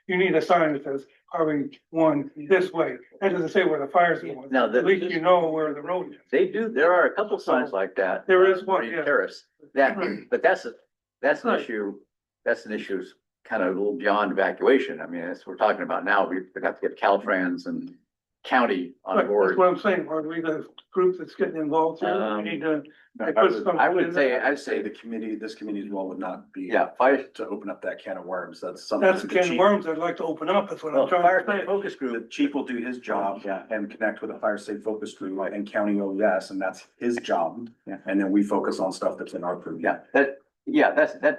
you need a sign that says Highway 1 this way. That doesn't say where the fire's going. Now, At least you know where the road is. They do, there are a couple signs like that. There is one, Marine yeah. Terrace, that, but that's an Right. issue, kind of a little beyond evacuation. I mean, as we're talking about now, we have to get Caltrans and county on Right, board. that's what I'm saying. Are we the group that's getting involved here? We need to. I would say, I'd say, This committee's role would not be. yeah, fire, To open up that can of worms, that's something. That's the can of worms I'd like to open up. That's what I'm trying fire to say. focus The group, chief will do his job. Yeah. And connect with a fire safe focus group and county OES, and that's his job. Yeah. And then we focus on stuff that's in our purview. that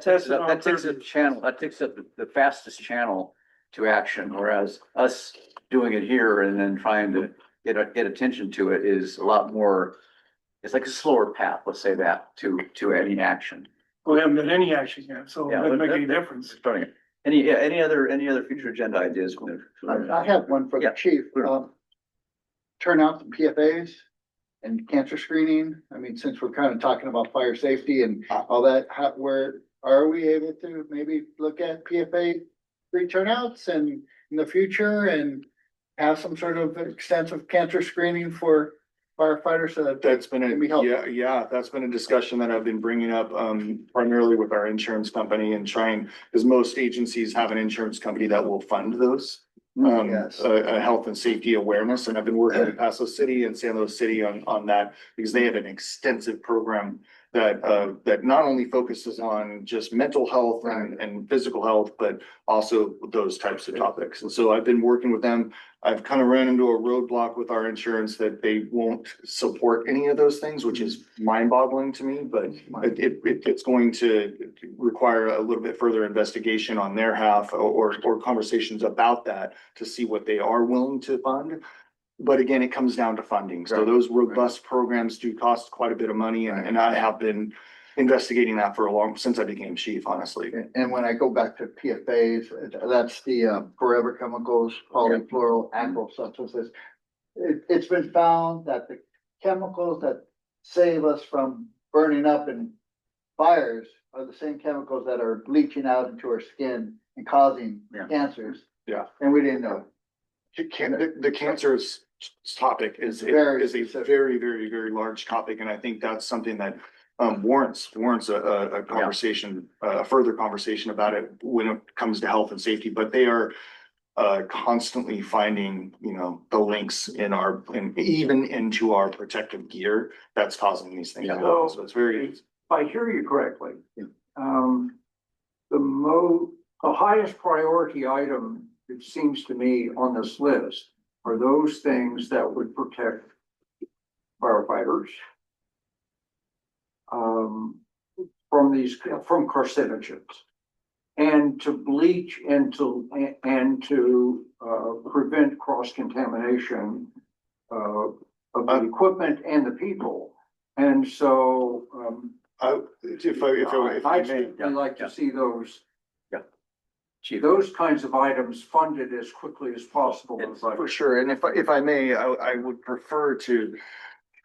takes an up alternative. channel, that takes up the fastest channel to action, whereas us doing it here and then trying to get attention to it is a lot more, it's like a slower path, let's say that, to any action. We haven't got any action yet, so it Yeah, doesn't make any that- difference. Starting it. Any other future agenda ideas? I have one for the Yeah, chief. sure. Turn out the PFAs and cancer screening? I mean, since we're kind of talking about fire safety and all that, where are we able to maybe look at PFA free turnouts and in the future and have some sort of extensive cancer screening for firefighters so that That's been can be a, helpful? yeah, that's been a discussion that I've been bringing up, primarily with our insurance company and trying, because most agencies have an insurance company that will fund those. Yes. A health and safety awareness, and I've been working with Paso City and San Luis City on that, because they have an extensive program that not only focuses on just mental health and physical health, but also those types of topics. And so I've been working with them. I've kind of ran into a roadblock with our insurance that they won't support any of those things, which is mind-boggling to me, but it's going to require a little bit further investigation on their half or conversations about that to see what they are willing to fund. But again, it comes down to funding. So those robust programs do cost quite a bit of money, and I have been investigating that for since I became chief, honestly. And when I go back to PFAs, that's the forever chemicals, polyfluoroalkyl substances. It's been found that the chemicals that save us from burning up in fires are the same chemicals that are bleaching out into our skin and causing cancers. Yeah. And we didn't know. The cancer topic is a very, very, very large topic, and I think that's something that warrants a conversation, a further conversation about it when it comes to health and safety. But they are constantly finding, the links even into our protective gear that's causing these things. So So it's very. if I hear you correctly, the highest priority item, it seems to me, on this list are those things that would protect firefighters from carcinogens, and to bleach and to prevent cross-contamination of the equipment and the people. And so If I I'd may, certainly like to see those Chief. those kinds of items funded as quickly as possible. for sure, and if I may, I would prefer to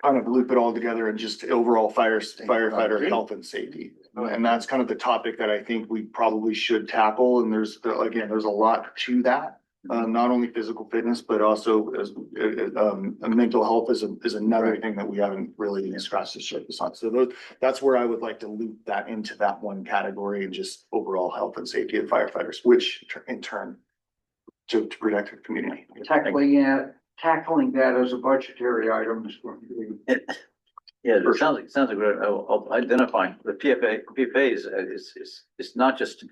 kind of loop it all together and just overall firefighter health and safety. And that's kind of the topic that I think we probably should tackle. And there's a lot to that. Not only physical fitness, but also as mental health is another thing that we haven't really scratched the surface on. So that's where I would like to loop that into that one category, and just overall health and safety of firefighters, which in turn to protect the community. Tackling that as a budgetary item is going to be. Yeah, it sounds like I'll identify the PFA is not just,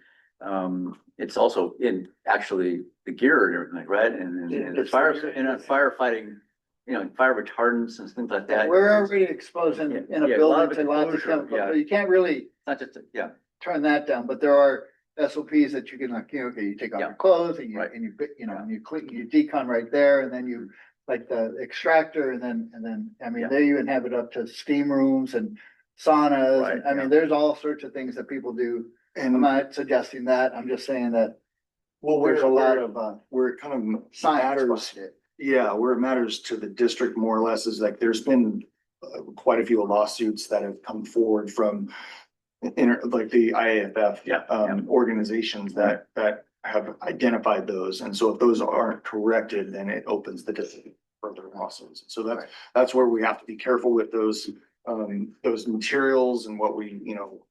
it's also in actually the gear and everything, right? And the firefighting, fire retardants and things like that. We're already exposed in a building to lots of chemicals, yeah. but you can't really Not just, turn that down, but there are SOPs that you can you take off your clothes and Right. and you clean, you decon right there, and then you like the extractor, and then, I mean, they even have it up to steam rooms and saunas. Right, I mean, there's all sorts of things that people do. And I'm not suggesting that, I'm just saying that, there's a lot of, where it kind of science matters. behind it. Yeah, where it matters to the district more or less is like, there's been quite a few lawsuits that have come forward from like the IAFF organizations that have identified those. And so if those aren't corrected, then it opens the district for further lawsuits. So that's where we have to be careful with those materials and what we,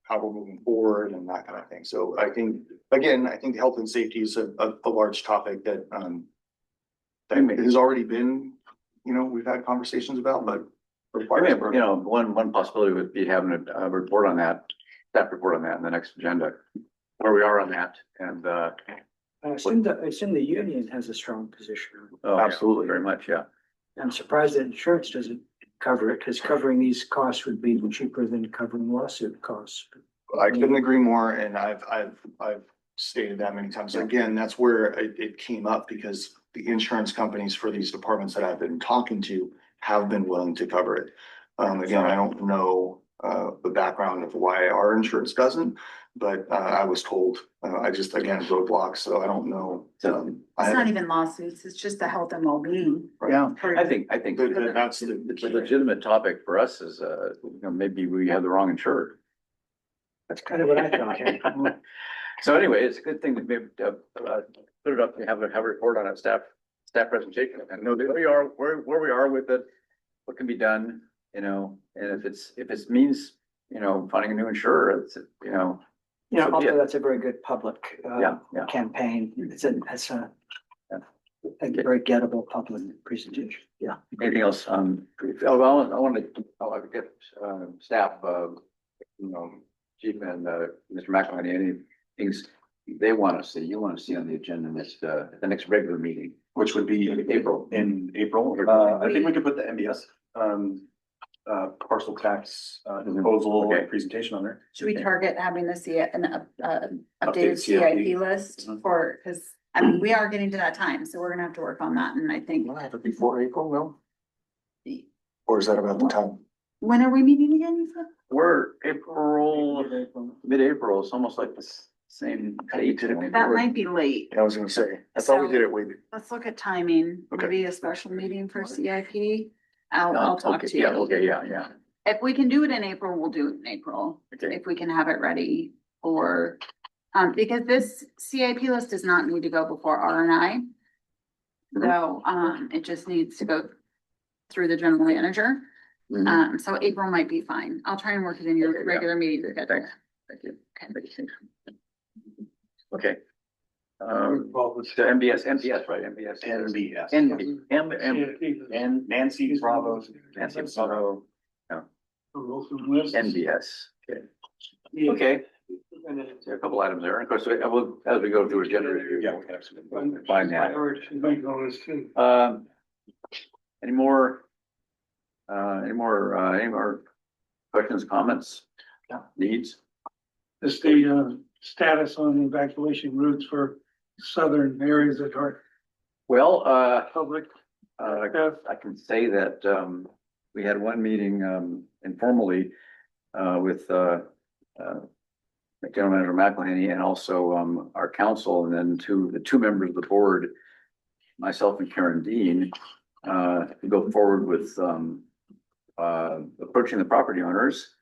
how we're moving forward and that kind of thing. So I think, again, health and safety is a large topic that has already been, we've had conversations about, but. One possibility would be having a report on that, staff report on that in the next agenda, where we are on that, and It's in the union has a strong position. Absolutely. very much, yeah. I'm surprised that insurance doesn't cover it, because covering these costs would be cheaper than covering lawsuit costs. I couldn't agree more, and I've stated that many times. Again, that's where it came up, because the insurance companies for these departments that I've been talking to have been willing to cover it. Again, I don't know the background of why our insurance doesn't, but I was told, I just, again, roadblocks, so I don't know. So, It's not even lawsuits, it's just the health and well-being. Yeah. I think That's it's a legitimate topic for us is, maybe we have the wrong insurer. That's kind of what I thought. So anyway, it's a good thing to maybe, put it up, and have a report on a staff presentation and know where we are with it, what can be done, and if it means, finding a new insurer, it's, You know, So, also yeah. that's a very good public, Yeah. campaign. It's a very gettable public presentation. Yeah. Anything else? Well, I want to get, staff, Chief and, Mr. McElhenney, any things they want to see, you want to see on the agenda next, the next regular meeting. Which would be April. in April. I think we could put the MBS, parcel tax, proposal Okay. and presentation on there. Should we target having the updated Updated CIP list Mhm. for, because, I mean, we are getting to that time, so we're gonna have to work on that, and I think. Have it before April, no? Or is that about the time? When are we meeting again, you said? We're mid-April, it's almost like the same date. That might be late. I was gonna say, I thought we did it way. Let's look at timing, Okay. maybe a special meeting for CIP. I'll talk Okay, to you. Yeah, okay, yeah. If we can do it in April, we'll do it in April, Okay. if we can have it ready for, because this CIP list does not need to go before R and I. So, it just needs to go through the general manager. Mhm. So April might be fine. I'll try and work it in your Okay, yeah. regular meeting schedule. Thanks. Thank you. Okay. So MBS, right? MBS. NBS. And Nancy Bravo's. Nancy Bravo, List. NBS, okay. So a couple items there, of course, as we go through agenda review. Yeah, we can have some. Find that. Should make all this too. Any more questions, comments? Needs? Just the status on evacuation routes for southern areas that are Well, public. I can say that, we had one meeting, informally, with, General Manager McElhenney and also, our council, and then the two members of the board, myself and Karen Dean, to go forward with, approaching the property owners,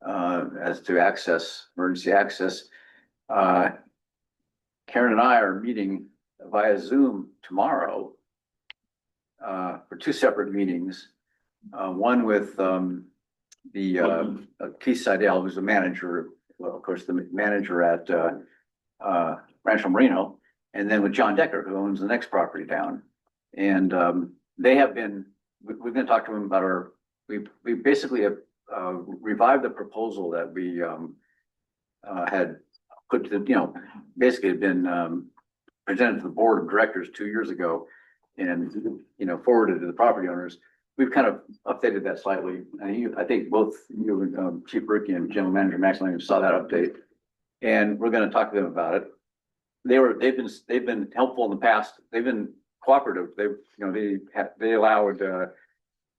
as to emergency access. Karen and I are meeting via Zoom tomorrow, for two separate meetings. One with, Keith Seidel, who's the manager, well, of course, the manager at, Rancho Marino, and then with John Decker, who owns the next property down. And, they have been, we're gonna talk to him about we basically have, revived the proposal that we, had put to, basically had been, presented to the board of directors 2 years ago and, forwarded to the property owners. We've kind of updated that slightly. I think both you and, Chief Ricky and General Manager Maxline saw that update. And we're gonna talk to them about it. They've been helpful in the past. They've been cooperative. They allowed,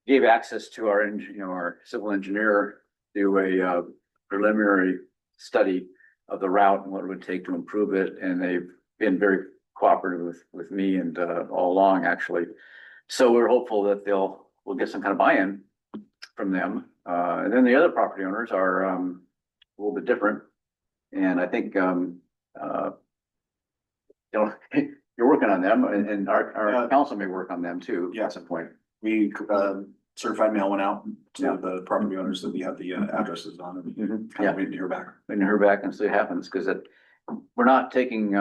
gave access to our civil engineer to do a, preliminary study of the route and what it would take to improve it. And they've been very cooperative with me and, all along, actually. So we're hopeful that we'll get some kind of buy-in from them. And then the other property owners are, a little bit different. And I think, you're working on them and our council may work on them too. Yeah. At some point. We, certified mail went out to the property owners that we have the addresses on, and we kind Yeah. of waiting to hear back. And hear back and see what happens, because we're not taking,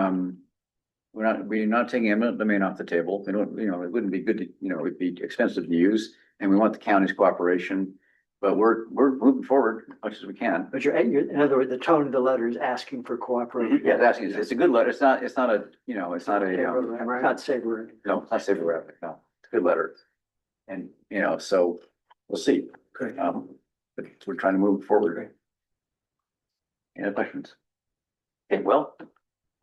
we're not taking eminent domain off the table. They don't, it wouldn't be good to, it'd be expensive to use, and we want the county's cooperation. But we're moving forward as much as we can. But in other words, the tone of the letter is asking for cooperation. Yeah, it's a good letter. It's not a, it's not a, Not safe word. no, it's not saber graphic, no, it's a good letter. And, so we'll see. Great. But we're trying to move forward. Any other questions? Okay, well,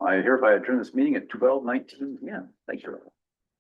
I hereby adjourn this meeting at 12:19. Yeah, thank you.